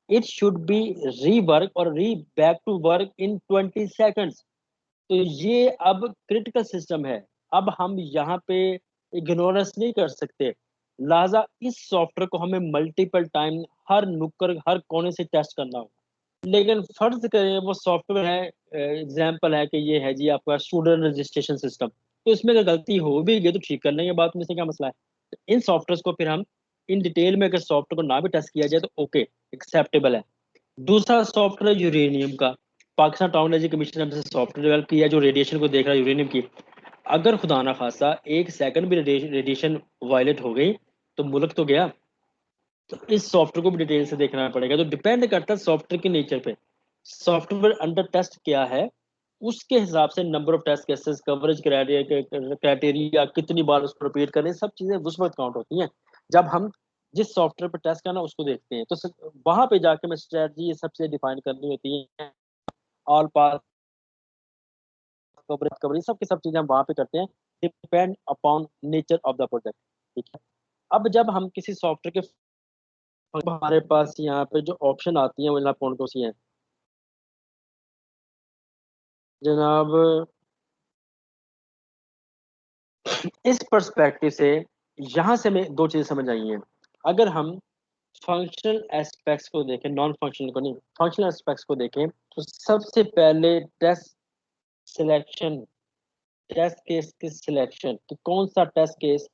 इट शुड बी रीवर्क और री back to work in 20 seconds. तो ये अब क्रिटिकल सिस्टम है। अब हम यहाँ पे इग्नोरेंस नहीं कर सकते। लिहाजा इस सॉफ्टवेयर को हमें मल्टीपल टाइम हर नुक्कड़ हर कोने से टेस्ट करना होगा। लेकिन फर्ज करें वो सॉफ्टवेयर है, एग्जाम्पल है कि ये है जी आपका स्टूडेंट रजिस्ट्रेशन सिस्टम, तो इसमें अगर गलती हो भी गई तो ठीक कर लेंगे, बात में से क्या मसला है। तो इन सॉफ्टवेयर को फिर हम इन डिटेल में अगर सॉफ्टवेयर को ना भी टेस्ट किया जाए तो ओके, एक्सेप्टेबल है। दूसरा सॉफ्टवेयर यूरेनियम का, पाकिस्तान टाउन एनर्जी कमीशन ने हमसे सॉफ्टवेयर डेवलप किया जो रेडिएशन को देख रहा है यूरेनियम की। अगर खुदा ना खासा 1 सेकंड भी रेडिएशन वायलेट हो गई तो मुल्क तो गया। तो इस सॉफ्टवेयर को भी डिटेल से देखना पड़ेगा। तो डिपेंड करता है सॉफ्टवेयर के नेचर पे, सॉफ्टवेयर अंडर टेस्ट क्या है, उसके हिसाब से number of test cases, coverage criteria, कितनी बार उसको रिपीट करें, सब चीजें उस वक्त काउंट होती हैं जब हम जिस सॉफ्टवेयर पर टेस्ट करना उसको देखते हैं। तो वहां पे जाके हमें स्ट्रेटजी ये सबसे डिफाइन करनी होती है। ऑल पास कवरेज कवरेज सब की सब चीजें हम वहां पे करते हैं, depend upon nature of the project. ठीक है, अब जब हम किसी सॉफ्टवेयर के, हमारे पास यहाँ पे जो ऑप्शन आती है वो जनाब कौन कौन सी हैं जनाब? इस पर्सपेक्टिव से यहाँ से हमें दो चीजें समझ आई हैं। अगर हम फंक्शनल एस्पेक्ट्स को देखें, नॉन फंक्शनल को नहीं, फंक्शनल एस्पेक्ट्स को देखें, तो सबसे पहले टेस्ट सिलेक्शन, टेस्ट केस की सिलेक्शन कि कौन सा टेस्ट केस,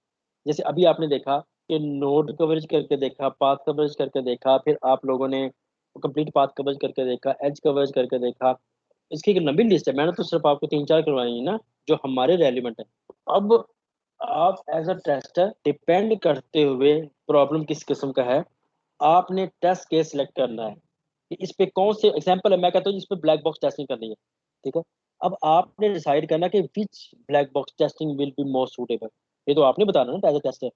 जैसे अभी आपने देखा कि नोड कवरेज करके देखा, पाथ कवरेज करके देखा, फिर आप लोगों ने कंप्लीट पाथ कवरेज करके देखा, एज कवरेज करके देखा। इसकी एक लंबी लिस्ट है, मैंने तो सिर्फ आपको तीन चार करवाई है ना जो हमारे रेलिवेंट है। अब आप एज अ टेस्टर डिपेंड करते हुए प्रॉब्लम किस किस्म का है, आपने टेस्ट केस सिलेक्ट करना है कि इस पे कौन से एग्जांपल है, मैं कहता हूँ इस पे ब्लैक बॉक्स टेस्टिंग करनी है, ठीक है। अब आपने डिसाइड करना कि which black box testing will be most suitable, ये तो आपने बताना ना एज अ टेस्टर।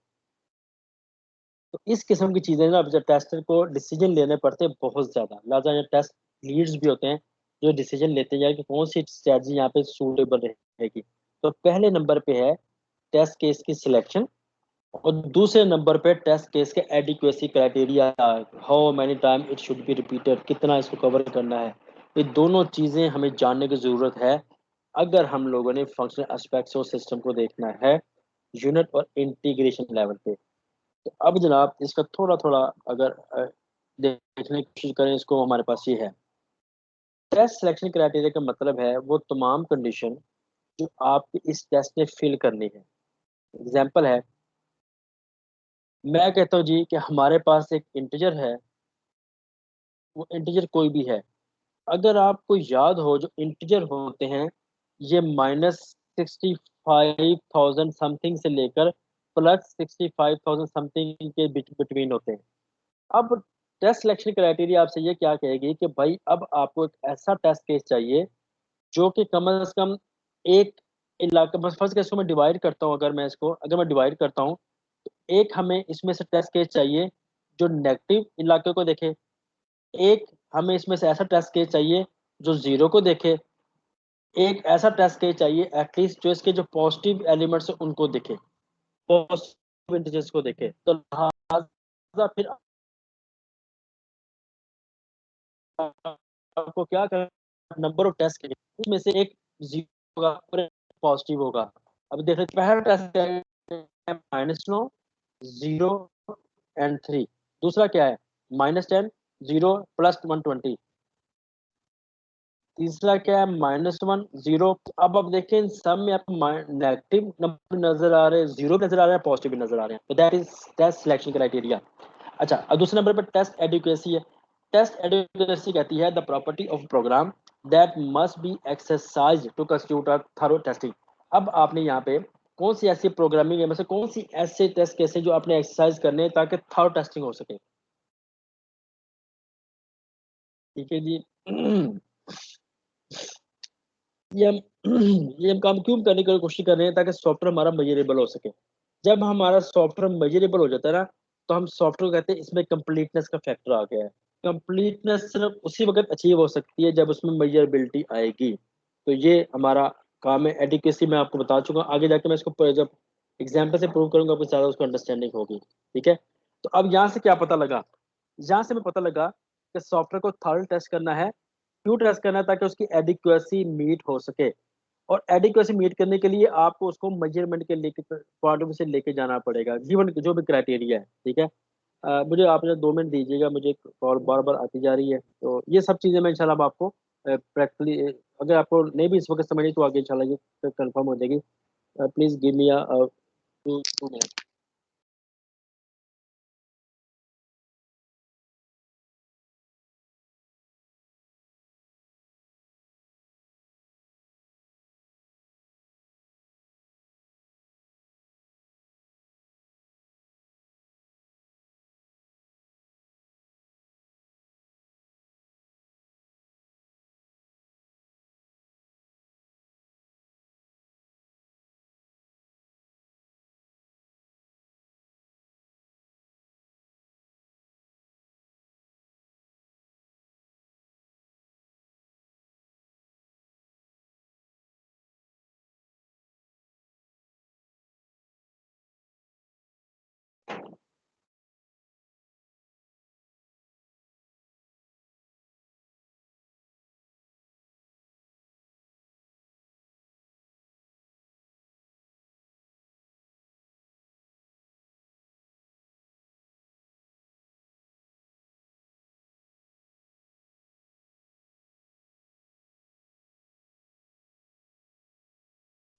तो इस किस्म की चीजें ना जब टेस्टर को डिसीजन लेने पड़ते हैं बहुत ज्यादा, लिहाजा ये टेस्ट लीड्स भी होते हैं जो डिसीजन लेते हैं कि कौन सी स्ट्रेटजी यहाँ पे सूटेबल रहेगी। तो पहले नंबर पे है टेस्ट केस की सिलेक्शन, और दूसरे नंबर पे टेस्ट केस के adequacy criteria, how many time it should be repeated, कितना इसको कवर करना है। ये दोनों चीजें हमें जानने की जरूरत है अगर हम लोगों ने फंक्शनल एस्पेक्ट्स और सिस्टम को देखना है यूनिट और इंटीग्रेशन लेवल पे। तो अब जनाब इसका थोड़ा थोड़ा अगर देखने की कोशिश करें, इसको हमारे पास ये है, टेस्ट सिलेक्शन क्राइटेरिया का मतलब है वो तमाम कंडीशन जो आपकी इस टेस्ट ने फिल करनी है। एग्जाम्पल है, मैं कहता हूँ जी कि हमारे पास एक इंटीजर है, वो इंटीजर कोई भी है, अगर आपको याद हो जो इंटीजर होते हैं ये -65,000 समथिंग से लेकर +65,000 समथिंग के बिटवीन होते हैं। अब टेस्ट सिलेक्शन क्राइटेरिया आपसे ये क्या कहेगी कि भाई अब आपको एक ऐसा टेस्ट केस चाहिए जो कि कम से कम एक इलाका, बस फर्स्ट केस को मैं डिवाइड करता हूँ, अगर मैं डिवाइड करता हूँ, एक हमें इसमें से टेस्ट केस चाहिए जो नेगेटिव इलाके को देखे, एक हमें इसमें से ऐसा टेस्ट केस चाहिए जो जीरो को देखे, एक ऐसा टेस्ट केस चाहिए एटलीस्ट जो इसके जो पॉजिटिव एलिमेंट्स है उनको देखे, पॉजिटिव इंटीजर्स को देखे। तो लिहाजा फिर आपको क्या करना, नंबर ऑफ टेस्ट के उसमें से एक जीरो होगा और एक पॉजिटिव होगा। अब देख रहे पहला टेस्ट क्या है, -9, 0 एंड 3। दूसरा क्या है, -10, 0 +120। तीसरा क्या है, -1, 0। अब देखिए इन सब में आपको नेगेटिव नंबर नजर आ रहे हैं, जीरो नजर आ रहे हैं, पॉजिटिव भी नजर आ रहे हैं, तो that is test selection criteria. अच्छा, अब दूसरे नंबर पर टेस्ट एडिक्वेसी है। टेस्ट एडिक्वेसी कहती है the property of program that must be exercise to constitute a thorough testing. अब आपने यहाँ पे कौन सी ऐसी प्रोग्रामिंग है, मतलब कौन सी ऐसे टेस्ट कैसे जो आपने एक्सरसाइज करने हैं ताकि थरो टेस्टिंग हो सके, ठीक है जी। ये हम ये हम काम क्यों करने की कोशिश कर रहे हैं ताकि सॉफ्टवेयर हमारा मेजरेबल हो सके। जब हमारा सॉफ्टवेयर मेजरेबल हो जाता है ना, तो हम सॉफ्टवेयर कहते हैं इसमें कंप्लीटनेस का फैक्टर आ गया है। कंप्लीटनेस सिर्फ उसी वक्त अचीव हो सकती है जब उसमें मेजरेबिलिटी आएगी। तो ये हमारा काम है। एडिक्वेसी मैं आपको बता चुका हूँ, आगे जाके मैं इसको जब एग्जाम्पल से प्रूव करूंगा आपको ज़्यादा उसको अंडरस्टैंडिंग होगी, ठीक है। तो अब यहाँ से क्या पता लगा, यहाँ से हमें पता लगा कि सॉफ्टवेयर को थर्ड टेस्ट करना है, क्यों टेस्ट करना है, ताकि उसकी एडिक्वेसी मीट हो सके। और एडिक्वेसी मीट करने के लिए आपको उसको मेजरमेंट के लेके पॉइंट ऑफ से लेके जाना पड़ेगा, गिवन जो भी क्राइटेरिया है, ठीक है। मुझे आपने 2 मिनट दीजिएगा, मुझे कॉल बार बार आती जा रही है, तो ये सब चीज़ें मैं इंशाल्लाह अब आपको प्रैक्टिकली, अगर आपको नहीं भी इस वक्त समझ आई तो आगे इंशाल्लाह ये कंफर्म हो जाएगी। Please give me 2 minute.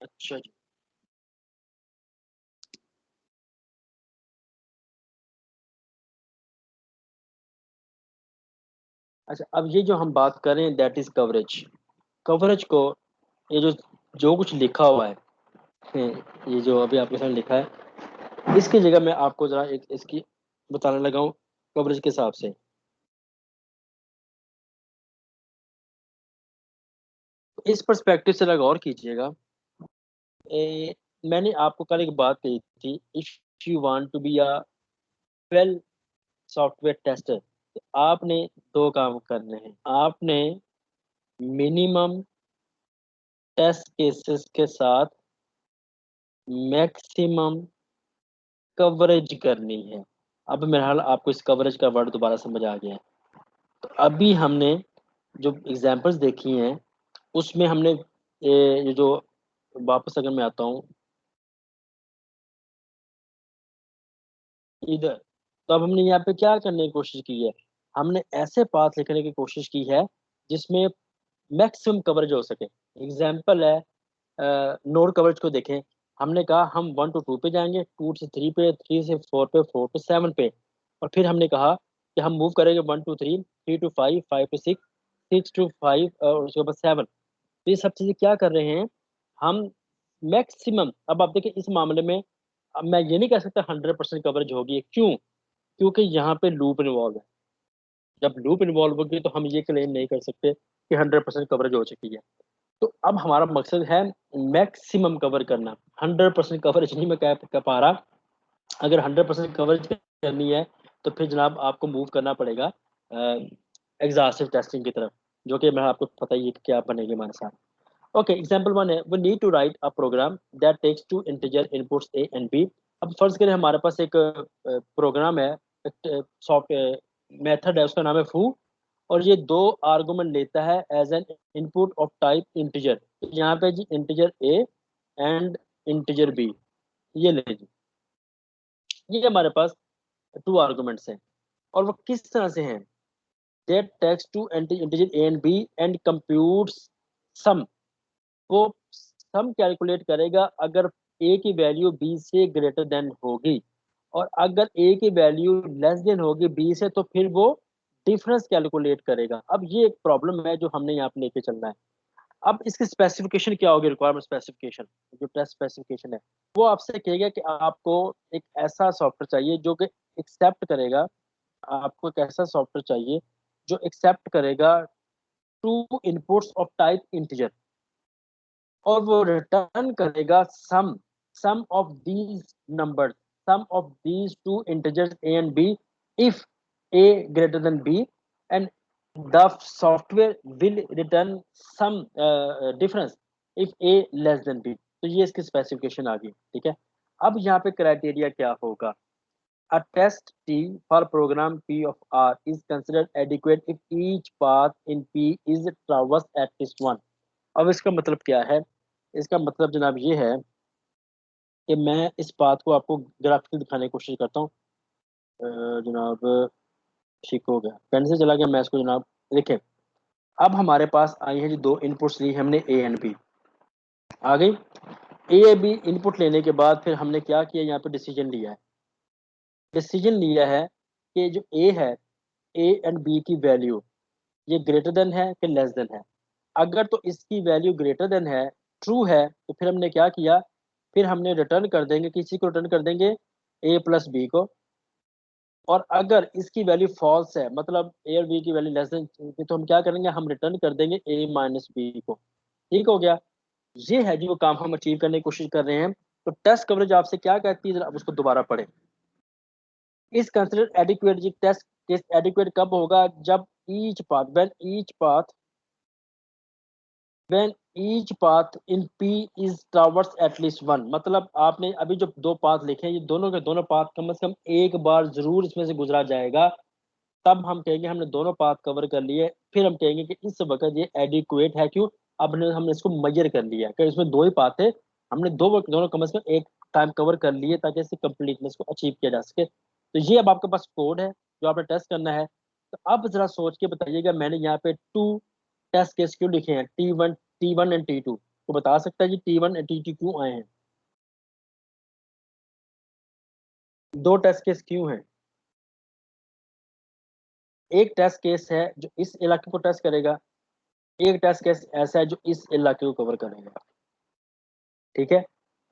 अच्छा जी। अच्छा, अब ये जो हम बात कर रहे हैं दैट इज कवरेज। कवरेज को, ये जो जो कुछ लिखा हुआ है, ये जो अभी आपके सामने लिखा है, इसकी जगह मैं आपको जरा एक इसकी बताने लगा हूँ कवरेज के हिसाब से। इस पर्सपेक्टिव से लगा और कीजिएगा। मैंने आपको कल एक बात कही थी, if you want to be a well software tester, तो आपने दो काम करने हैं। आपने मिनिमम टेस्ट केसेस के साथ मैक्सिमम कवरेज करनी है। अब मेरा हाल आपको इस कवरेज का वर्ड दोबारा समझ आ गया है। तो अभी हमने जो एग्जांपल्स देखी हैं, उसमें हमने ये जो, वापस अगर मैं आता हूँ इधर, तो अब हमने यहाँ पे क्या करने की कोशिश की है, हमने ऐसे पाथ लिखने की कोशिश की है जिसमें मैक्सिमम कवरेज हो सके। एग्जाम्पल है, नोड कवरेज को देखें। हमने कहा हम 1 to 2 पे जाएंगे, 2 से 3 पे, 3 से 4 पे, 4 to 7 पे, और फिर हमने कहा कि हम मूव करेंगे 1 to 3, 3 to 5, 5 to 6, 6 to 5 और उसके बाद 7। तो ये सब चीजें क्या कर रहे हैं हम, मैक्सिमम। अब आप देखिए इस मामले में, अब मैं ये नहीं कह सकता 100% कवरेज होगी। क्यों? क्योंकि यहाँ पे लूप इन्वॉल्व है। जब लूप इन्वॉल्व होगी तो हम ये क्लेम नहीं कर सकते कि 100% कवरेज हो चुकी है। तो अब हमारा मकसद है मैक्सिमम कवर करना। 100% कवरेज नहीं मैं कह पा रहा। अगर 100% कवरेज करनी है तो फिर जनाब आपको मूव करना पड़ेगा एग्जॉस्टिव टेस्टिंग की तरफ, जो कि मैं आपको पता ही है कि क्या बनेगी हमारे साथ। ओके, एग्जांपल 1 है, we need to write a program that takes two integer inputs A and B. अब फर्ज करें हमारे पास एक प्रोग्राम है, सॉफ्ट मेथड है, उसका नाम है फू, और ये दो आर्गुमेंट लेता है as an input of type integer. यहाँ पे जी integer A and integer B, ये ले जी, ये हमारे पास टू आर्गुमेंट्स हैं। और वो किस तरह से हैं, that takes two integer A and B and computes sum. वो सम कैलकुलेट करेगा अगर ए की वैल्यू बी से ग्रेटर देन होगी, और अगर ए की वैल्यू लेस देन होगी बी से, तो फिर वो डिफरेंस कैलकुलेट करेगा। अब ये एक प्रॉब्लम है जो हमने यहाँ पे लेके चलना है। अब इसकी स्पेसिफिकेशन क्या होगी, रिक्वायरमेंट स्पेसिफिकेशन, जो टेस्ट स्पेसिफिकेशन है, वो आपसे कहेगा कि आपको एक ऐसा सॉफ्टवेयर चाहिए जो कि एक्सेप्ट करेगा। आपको एक ऐसा सॉफ्टवेयर चाहिए जो एक्सेप्ट करेगा two inputs of type integer, और वो रिटर्न करेगा sum, sum of these numbers, sum of these two integers A and B, if A greater than B, and the software will return sum difference if A less than B. तो ये इसकी specification आ गई, ठीक है। अब यहाँ पे criteria क्या होगा, a test T for program P of R is considered adequate if each path in P is traversed at least one। अब इसका मतलब क्या है, इसका मतलब जनाब ये है कि मैं इस बात को आपको ग्राफिकली दिखाने की कोशिश करता हूँ। जनाब ठीक हो गया, पेन से चला गया मैं इसको जनाब। देखें, अब हमारे पास आई है जी दो इनपुट्स ली हमने ए एंड बी, आ गई। ए बी इनपुट लेने के बाद फिर हमने क्या किया, यहाँ पे डिसीजन लिया है। डिसीजन लिया है कि जो ए है, ए एंड बी की वैल्यू ये ग्रेटर देन है कि लेस देन है। अगर तो इसकी वैल्यू ग्रेटर देन है, ट्रू है, तो फिर हमने क्या किया, फिर हमने रिटर्न कर देंगे, किसी को रिटर्न कर देंगे, ए प्लस बी को। और अगर इसकी वैल्यू फॉल्स है, मतलब ए और बी की वैल्यू लेस देन, तो हम क्या करेंगे, हम रिटर्न कर देंगे ए माइनस बी को। ठीक हो गया। ये है जो काम हम अचीव करने की कोशिश कर रहे हैं। तो टेस्ट कवरेज आपसे क्या कहती है, जरा आप उसको दोबारा पढ़े। इस कंसिडर एडिक्वेट, जी टेस्ट केस एडिक्वेट कब होगा, जब each path, when each path in P is traverse at least one. मतलब आपने अभी जो दो पाथ लिखे हैं, ये दोनों के दोनों पाथ कम से कम एक बार जरूर इसमें से गुजरा जाएगा, तब हम कहेंगे हमने दोनों पाथ कवर कर लिए। फिर हम कहेंगे कि इस वक्त ये एडिक्वेट है। क्यों? अब हमने इसको मेजर कर लिया कि इसमें दो ही पाथ है, हमने दोनों कम से कम एक टाइम कवर कर लिए ताकि इसकी कंप्लीटनेस को अचीव किया जा सके। तो ये अब आपके पास कोड है जो आपने टेस्ट करना है। तो अब जरा सोच के बताइएगा, मैंने यहाँ पे टू टेस्ट केस क्यों लिखे हैं, T1 एंड T2। तो बता सकता है जी T1 और T2 क्यों आए हैं? दो टेस्ट केस क्यों हैं? एक टेस्ट केस है जो इस इलाके को टेस्ट करेगा, एक टेस्ट केस ऐसा है जो इस इलाके को कवर करेगा। ठीक है,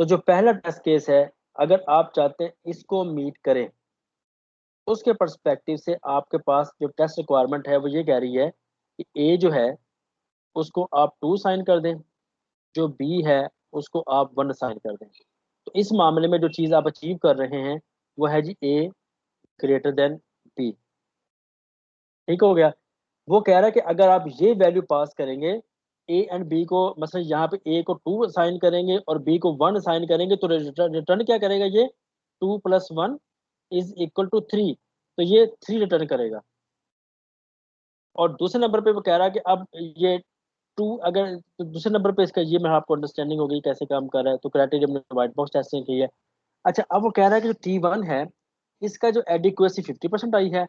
तो जो पहला टेस्ट केस है, अगर आप चाहते हैं इसको मीट करें, उसके पर्सपेक्टिव से आपके पास जो टेस्ट रिक्वायरमेंट है वो ये कह रही है कि ए जो है उसको आप 2 साइन कर दें, जो बी है उसको आप 1 साइन कर दें। तो इस मामले में जो चीज़ आप अचीव कर रहे हैं वो है जी ए ग्रेटर देन बी। ठीक हो गया। वो कह रहा है कि अगर आप ये वैल्यू पास करेंगे, ए एंड बी को, मतलब यहाँ पे ए को 2 साइन करेंगे और बी को 1 साइन करेंगे, तो रिटर्न क्या करेगा ये? 2 + 1 = 3। तो ये 3 रिटर्न करेगा। और दूसरे नंबर पे वो कह रहा है कि अब ये 2, अगर तो दूसरे नंबर पे इसका ये मैं आपको अंडरस्टैंडिंग हो गई कैसे काम कर रहा है, तो क्राइटेरिया हमने व्हाइट बॉक्स टेस्टिंग की है। अच्छा, अब वो कह रहा है कि जो T1 है इसका जो एडिक्वेसी 50% आई है,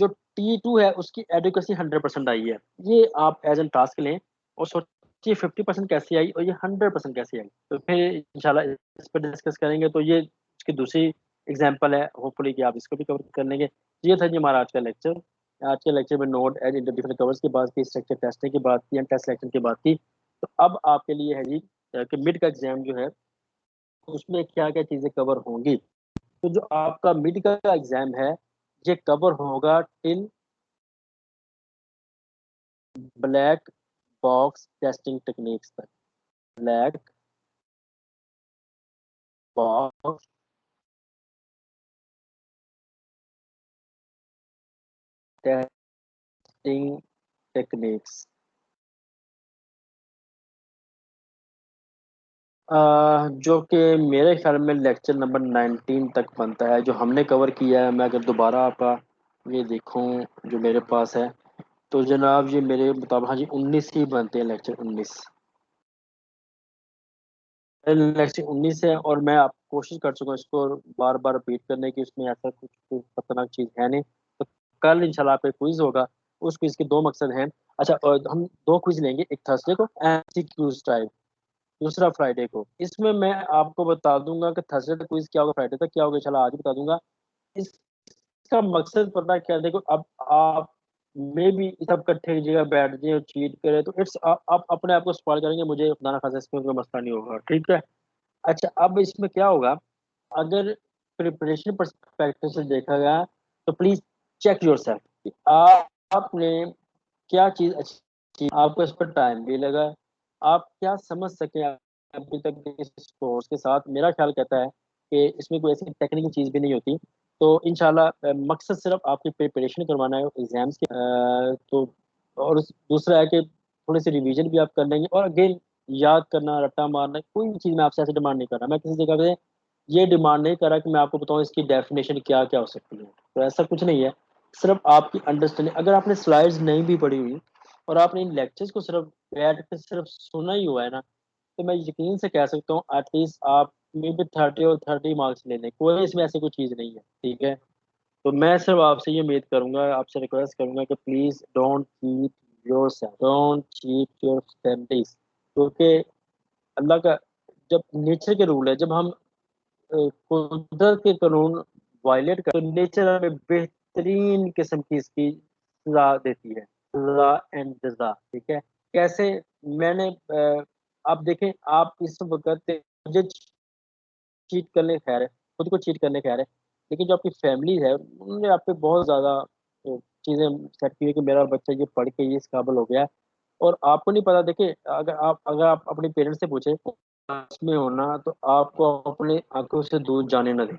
जो T2 है उसकी एडिक्वेसी 100% आई है। ये आप एज एन टास्क लें और सोचिए 50% कैसे आई और ये 100% कैसे आई। तो फिर इंशाल्लाह इस पर डिस्कस करेंगे। तो ये इसकी दूसरी एग्जांपल है, होपफुली कि आप इसको भी कवर कर लेंगे। ये था जी हमारा आज का लेक्चर। आज के लेक्चर में node edge inter different covers की बात की, स्ट्रक्चर टेस्टिंग की बात की एंड टेस्ट सिलेक्शन की बात की। तो अब आपके लिए है जी कि मिड का एग्जाम जो है उसमें क्या क्या चीज़ें कवर होंगी। तो जो आपका मिड का एग्जाम है ये कवर होगा till black box testing techniques तक। ब्लैक बॉक्स टेस्टिंग टेक्निक्स, जो कि मेरे ख्याल में लेक्चर नंबर 19 तक बनता है जो हमने कवर किया है। मैं अगर दोबारा आपका ये देखूं जो मेरे पास है, तो जनाब ये मेरे मुताबिक हाँ जी 19 ही बनते हैं, लेक्चर 19। लेक्चर 19 है और मैं आप कोशिश कर चुका हूँ इसको बार बार रिपीट करने की, उसमें ऐसा कुछ कोई खतरनाक चीज़ है नहीं। तो कल इंशाल्लाह पे क्विज होगा, उस क्विज के 2 मकसद हैं। अच्छा, और हम 2 क्विज लेंगे, एक थर्सडे को एमसीक्यूज टाइप, दूसरा फ्राइडे को। इसमें मैं आपको बता दूंगा कि थर्सडे तक क्विज क्या होगा, फ्राइडे तक क्या होगा, इंशाल्लाह आज बता दूंगा। इसका मकसद पता है क्या है? देखो, अब आप मे भी सब इकट्ठे एक जगह बैठ जाए और चीट करें तो इट्स आप अपने आप को स्पॉइल करेंगे, मुझे खुदा ना खासा इसमें कोई मसला नहीं होगा। ठीक है। अच्छा, अब इसमें क्या होगा, अगर प्रिपरेशन पर्सपेक्टिव से देखा गया तो प्लीज चेक योरसेल्फ कि आपने क्या चीज़ अच्छी, आपको इस पर टाइम भी लगा, आप क्या समझ सके अभी तक इस कोर्स के साथ। मेरा ख्याल कहता है कि इसमें कोई ऐसी टेक्निकल चीज़ भी नहीं होती। तो इंशाल्लाह मकसद सिर्फ आपकी प्रिपरेशन करवाना है एग्जाम्स के। तो और दूसरा है कि थोड़ी सी रिवीजन भी आप कर लेंगे, और अगेन याद करना, रट्टा मारना, कोई भी चीज़ मैं आपसे ऐसे डिमांड नहीं कर रहा। मैं किसी जगह पे ये डिमांड नहीं कर रहा कि मैं आपको बताऊं इसकी डेफिनेशन क्या क्या हो सकती है, तो ऐसा कुछ नहीं है। सिर्फ आपकी अंडरस्टैंडिंग, अगर आपने स्लाइड्स नहीं भी पढ़ी हुई और आपने इन लेक्चर्स को सिर्फ बैठ के सिर्फ सुना ही हुआ है ना, तो मैं यकीन से कह सकता हूँ एटलीस्ट आप मे बी 30 और 30 मार्क्स ले लें। कोई इसमें ऐसी कोई चीज़ नहीं है। ठीक है। तो मैं सिर्फ आपसे ये उम्मीद करूंगा, आपसे रिक्वेस्ट करूंगा कि please don't cheat yourself, don't cheat your families. क्योंकि अल्लाह का जब नेचर के रूल है, जब हम कुदरत के कानून वायलेट कर, तो नेचर हमें बेहतरीन किस्म की इसकी सजा देती है, सजा एंड जजा। ठीक है। कैसे? मैंने आप देखें, आप इस वक्त मुझे चीट करने खैर है, खुद को चीट करने खैर है, लेकिन जो आपकी फैमिली है उन्होंने आप पे बहुत ज़्यादा चीज़ें सेट की है कि मेरा बच्चा ये पढ़ के ये इस काबिल हो गया है। और आपको नहीं पता, देखिए, अगर आप अपने पेरेंट्स से पूछे क्लास में होना, तो आपको अपने आंखों से दूर जाने ना दें।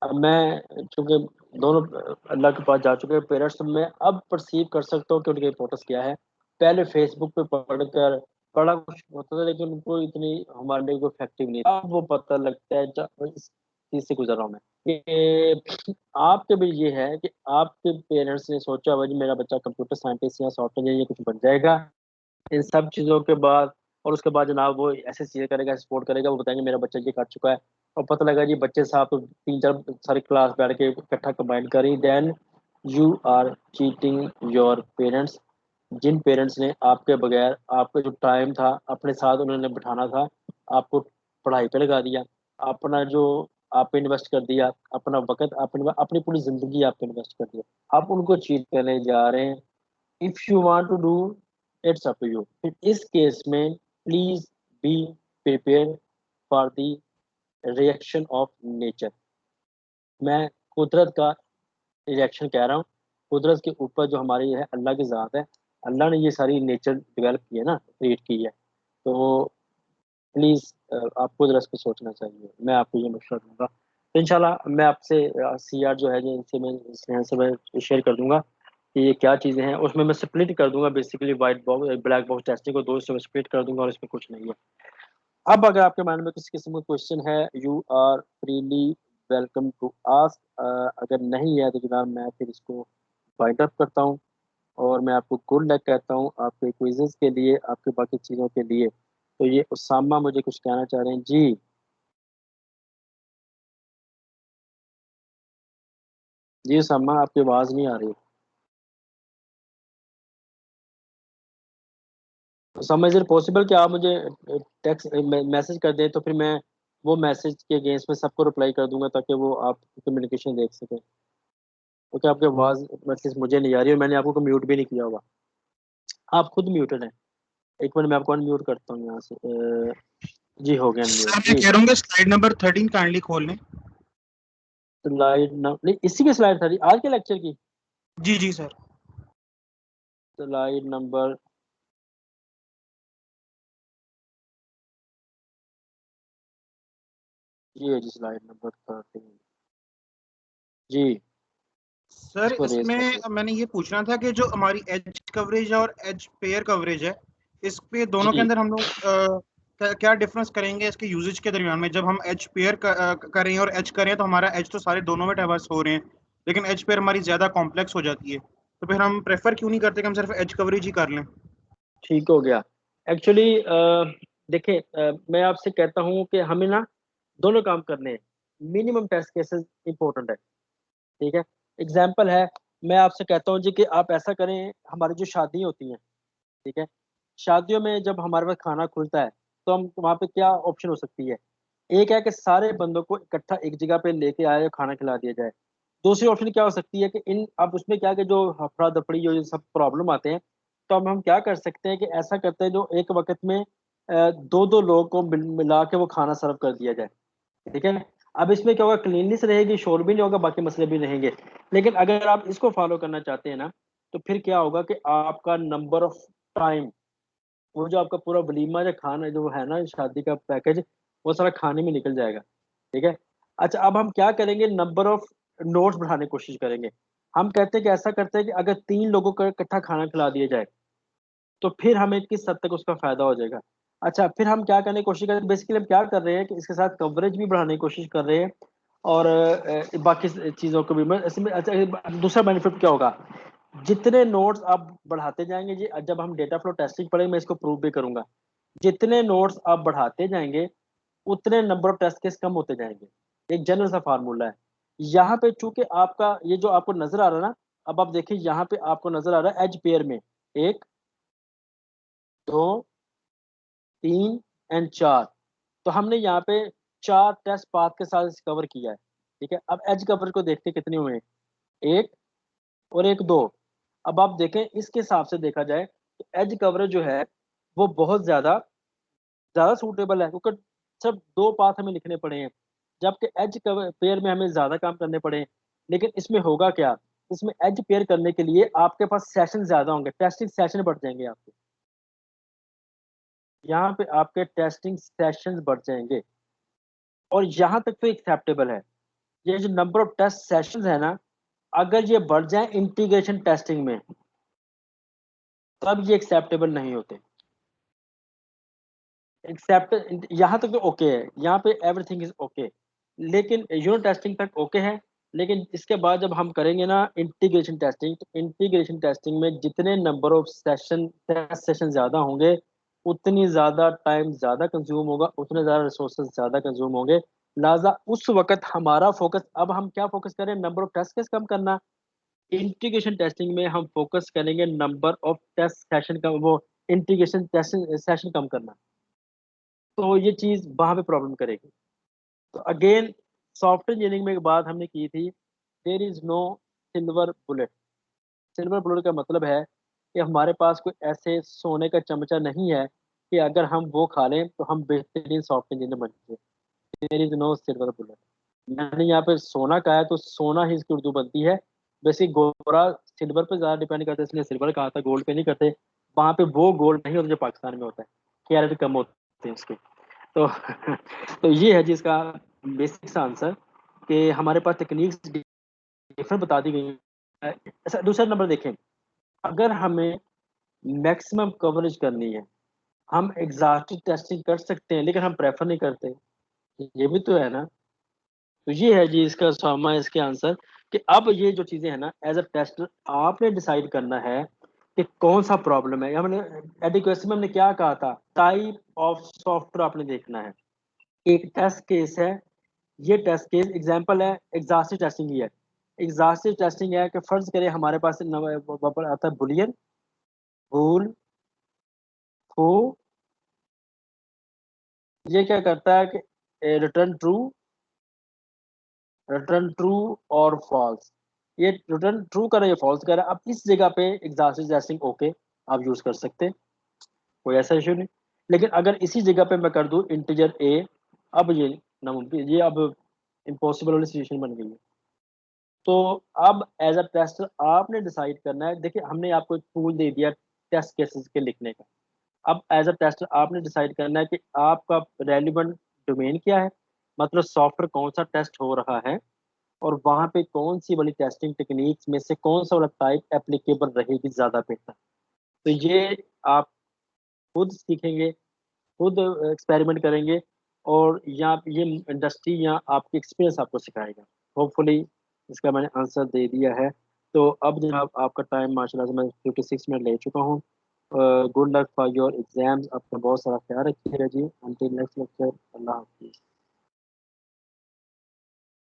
अब मैं चूंकि दोनों अल्लाह के पास जा चुके हैं पेरेंट्स, तो मैं अब परसीव कर सकता हूँ कि उनकी इंपॉर्टेंस क्या है। पहले फेसबुक पे पढ़कर बड़ा कुछ होता था, लेकिन उनको इतनी हमारे लिए कोई इफेक्टिव नहीं था। अब वो पता लगता है, इस चीज से गुजर रहा हूँ मैं, कि आपके भी ये है कि आपके पेरेंट्स ने सोचा हुआ जी मेरा बच्चा कंप्यूटर साइंटिस्ट या सॉफ्टवेयर या कुछ बन जाएगा। इन सब चीज़ों के बाद, और उसके बाद जनाब वो ऐसे चीज़ें करेगा, सपोर्ट करेगा, वो बताएंगे मेरा बच्चा ये कर चुका है। और पता लगा जी बच्चे साहब तो 3-4 सारी क्लास बैठ के इकट्ठा कंबाइन करी, then you are cheating your parents. जिन पेरेंट्स ने आपके बगैर आपका जो टाइम था अपने साथ उन्होंने बिठाना था, आपको पढ़ाई पे लगा दिया, अपना जो आप पे इन्वेस्ट कर दिया, अपना वक़्त आपने अपनी पूरी ज़िंदगी आप पे इन्वेस्ट कर दिया। आप उनको चीट करने जा रहे हैं। If you want to do, it's up to you. फिर इस केस में please be prepare for the reaction of nature. मैं कुदरत का रिएक्शन कह रहा हूँ। कुदरत के ऊपर जो हमारी है अल्लाह की ज़ात है। अल्लाह ने ये सारी नेचर डेवलप की है ना, क्रिएट की है। तो प्लीज़ आपको ज़रा इस पे सोचना चाहिए। मैं आपको ये मशवरा दूँगा। तो इंशाल्लाह मैं आपसे सीआर जो है जी इनसे मैं स्नेह से मैं शेयर कर दूँगा कि ये क्या चीज़ें हैं। उसमें मैं स्प्लिट कर दूँगा basically white box black box testing को 2 हिस्सों में स्प्लिट कर दूँगा और इसमें कुछ नहीं है। अब अगर आपके माइंड में किसी किस्म का क्वेश्चन है, you are freely welcome to ask. अगर नहीं है तो जनाब मैं फिर इसको वाइंड अप करता हूँ और मैं आपको गुड लक कहता हूँ आपके क्विज़ेज़ के लिए, आपकी बाकी चीज़ों के लिए। तो ये उसामा मुझे कुछ कहना चाह रहे हैं। जी, जी उसामा आपकी आवाज़ नहीं आ रही। उसामा इज़ इट पॉसिबल कि आप मुझे टेक्स्ट मैसेज कर दें तो फिर मैं वो मैसेज के अगेंस्ट में सबको रिप्लाई कर दूँगा ताकि वो आप कम्युनिकेशन देख सकें। क्योंकि आपकी आवाज़ एटलीस्ट मुझे नहीं आ रही है और मैंने आपको म्यूट भी नहीं किया हुआ। आप खुद म्यूटेड हैं। 1 मिनट मैं आपको अनम्यूट करता हूँ यहाँ से। जी हो गया अनम्यूट। सर मैं जी, कह रहा हूँ स्लाइड नंबर 13 काइंडली खोल लें। स्लाइड न नहीं इसी की स्लाइड था जी, आज के लेक्चर की। जी जी सर। स्लाइड नंबर ये है जी स्लाइड नंबर 13। जी, सर इसको रेज़ कर इसमें दो। मैंने ये पूछना था कि जो हमारी एज कवरेज है और एज पेयर कवरेज है, इस पे दोनों के जी, अंदर हम लोग क्या डिफरेंस करेंगे इसके यूजेज के दरमियान में? जब हम एज पेयर करें और एज करें तो हमारा एज तो सारे दोनों में ट्रैवर्स हो रहे हैं, लेकिन एज पेयर हमारी ज्यादा कॉम्प्लेक्स हो जाती है, तो फिर हम प्रेफर क्यों नहीं करते कि हम सिर्फ एज कवरेज ही कर लें? ठीक हो गया। एक्चुअली देखिए मैं आपसे कहता हूँ कि हमें ना दोनों काम करने हैं। मिनिमम टेस्ट केसेस इम्पोर्टेंट है, ठीक है? एग्ज़ाम्पल है, मैं आपसे कहता हूँ जी कि आप ऐसा करें, हमारी जो शादी होती हैं, ठीक है? शादियों में जब हमारे पास खाना खुलता है, तो हम वहाँ पे क्या ऑप्शन हो सकती है? एक है कि सारे बंदों को इकट्ठा एक जगह पे लेके आए और खाना खिला दिया जाए। दूसरी ऑप्शन क्या हो सकती है कि इन अब उसमें क्या है कि जो हफ़ड़ा-दफ़ड़ी और ये सब प्रॉब्लम आते हैं, तो अब हम क्या कर सकते हैं कि ऐसा करते हैं जो एक वक़्त में 2-2 लोगों को मिला के वो खाना सर्व कर दिया जाए, ठीक है? अब इसमें क्या होगा क्लीनलीनेस रहेगी, शोर भी नहीं होगा, बाकी मसले भी रहेंगे। लेकिन अगर आप इसको फ़ॉलो करना चाहते हैं ना, तो फिर क्या होगा कि आपका नंबर ऑफ टाइम वो जो आपका पूरा वलीमा या खाना जो है ना शादी का पैकेज, वो सारा खाने में निकल जाएगा, ठीक है? अच्छा अब हम क्या करेंगे नंबर ऑफ नोट्स बढ़ाने की कोशिश करेंगे। हम कहते हैं कि ऐसा करते हैं कि अगर 3 लोगों को इकट्ठा खाना खिला दिया जाए, तो फिर हमें किस हद तक उसका फ़ायदा हो जाएगा। अच्छा फिर हम क्या करने की कोशिश करें बेसिकली हम क्या कर रहे हैं कि इसके साथ कवरेज भी बढ़ाने की कोशिश कर रहे हैं और बाकी चीज़ों को भी मैं इसमें अच्छा दूसरा बेनिफिट क्या होगा जितने नोट्स आप बढ़ाते जाएँगे जी जब हम डेटा फ्लो टेस्टिंग पढ़ेंगे मैं इसको प्रूव भी करूँगा। जितने नोट्स आप बढ़ाते जाएँगे, उतने नंबर ऑफ टेस्ट केस कम होते जाएँगे। एक जनरल सा फ़ॉर्मूला है। यहाँ पे चूँकि आपका ये जो आपको नज़र आ रहा है ना, अब आप देखिए यहाँ पे आपको नज़र आ रहा है एज पेयर में 1, 2, 3 एंड 4 तो हमने यहाँ पे 4 टेस्ट पाथ के साथ इसे कवर किया है, ठीक है? अब एज कवर को देखते हैं कितने हुए हैं, 1 और 1 2 अब आप देखें इसके हिसाब से देखा जाए तो एज कवरेज जो है, वो बहुत ज़्यादा ज़्यादा सूटेबल है क्योंकि सिर्फ 2 पाथ हमें लिखने पड़े हैं, जबकि एज कवर पेयर में हमें ज़्यादा काम करने पड़े हैं। लेकिन इसमें होगा क्या? इसमें एज पेयर करने के लिए आपके पास सेशन ज़्यादा होंगे, टेस्टिंग सेशन बढ़ जाएँगे आपके। यहाँ पे आपके टेस्टिंग सेशंस बढ़ जाएँगे और यहाँ तक तो एक्सेप्टेबल है। ये जो नंबर ऑफ टेस्ट सेशंस है ना, अगर ये बढ़ जाए इंटीग्रेशन टेस्टिंग में, तब ये एक्सेप्टेबल नहीं होते। एक्सेप्ट यहाँ तक तो ओके है, यहाँ पे एवरीथिंग इज़ ओके। लेकिन यूनिट टेस्टिंग तक ओके है, लेकिन इसके बाद जब हम करेंगे ना इंटीग्रेशन टेस्टिंग, तो इंटीग्रेशन टेस्टिंग में जितने number of session test session ज़्यादा होंगे, उतनी ज़्यादा टाइम ज़्यादा कंज़्यूम होगा, उतने ज़्यादा रिसोर्सेज़ ज़्यादा कंज़्यूम होंगे। लिहाज़ा उस वक़्त हमारा फ़ोकस अब हम क्या फ़ोकस करें नंबर ऑफ टेस्ट केस कम करना इंटीग्रेशन टेस्टिंग में हम फोकस करेंगे नंबर ऑफ टेस्ट सेशन का, वो इंटीग्रेशन टेस्ट सेशन कम करना, तो ये चीज़ वहाँ पे प्रॉब्लम करेगी। तो अगेन सॉफ्टवेयर इंजीनियरिंग में एक बात हमने की थी, there is no silver bullet. Silver bullet का मतलब है कि हमारे पास कोई ऐसे सोने का चमचा नहीं है कि अगर हम वो खा लें तो हम बेहतरीन सॉफ्टवेयर इंजीनियर बन जाए। There is no silver bullet. मैंने यहाँ पे सोना कहा है तो सोना ही इसकी उर्दू बनती है। वैसे गोरा सिल्वर पे ज़्यादा डिपेंड करता है, इसलिए सिल्वर कहा था, गोल्ड पे नहीं करते। वहाँ पे वो गोल्ड नहीं होता जो पाकिस्तान में होता है, कैरेट कम होते हैं उसके। तो तो ये है जिसका बेसिक सा आंसर, कि हमारे पास टेक्निक्स डिफरेंट बता दी गई हैं। अच्छा, दूसरा नंबर देखें, अगर हमें मैक्सिमम कवरेज करनी है, हम एग्जॉस्टिव टेस्टिंग कर सकते हैं, लेकिन हम प्रेफर नहीं करते। ये भी तो है ना। तो ये है जी इसका सामा, इसके आंसर, कि अब ये जो चीज़ें हैं ना, एज अ टेस्टर आपने डिसाइड करना है कि कौन सा प्रॉब्लम है। हमने एडिक्वेसी में हमने क्या कहा था, टाइप ऑफ सॉफ्टवेयर आपने देखना है। एक टेस्ट केस है, ये टेस्ट केस एग्जांपल है, एग्जॉस्टिव टेस्टिंग ही है। एग्जॉस्टिव टेस्टिंग है कि फर्ज करें हमारे पास आता है बुलियन, बूल, फू, ये क्या करता है कि रिटर्न ट्रू और फॉल्स। ये रिटर्न ट्रू कर रहा है, ये फॉल्स कर रहा है। अब इस जगह पे एग्जॉस्टिव टेस्टिंग ओके, आप यूज कर सकते हैं, कोई ऐसा इशू नहीं। लेकिन अगर इसी जगह पे मैं कर दूं इंटीजर ए, अब ये नामुमकिन, ये अब इम्पॉसिबल वाली सिचुएशन बन गई है। तो अब एज अ टेस्टर आपने डिसाइड करना है। देखिए हमने आपको एक टूल दे दिया टेस्ट केसेस के लिखने का। अब एज अ टेस्टर आपने डिसाइड करना है कि आपका रेलिवेंट डोमेन क्या है, मतलब सॉफ्टवेयर कौन सा टेस्ट हो रहा है, और वहाँ पे कौन सी वाली टेस्टिंग टेक्निक्स में से कौन सा वाला टाइप एप्लीकेबल रहेगी ज़्यादा बेहतर। तो ये आप खुद सीखेंगे, खुद एक्सपेरिमेंट करेंगे, और या ये इंडस्ट्री या आपकी एक्सपीरियंस आपको सिखाएगा। होपफुली इसका मैंने आंसर दे दिया है। तो अब जनाब आपका टाइम माशाल्लाह से मैं 56 मिनट ले चुका हूँ। Good luck for your exams. अपना बहुत सारा ख्याल रखिएगा जी। अंटिल नेक्स्ट लेक्चर, अल्लाह हाफिज़।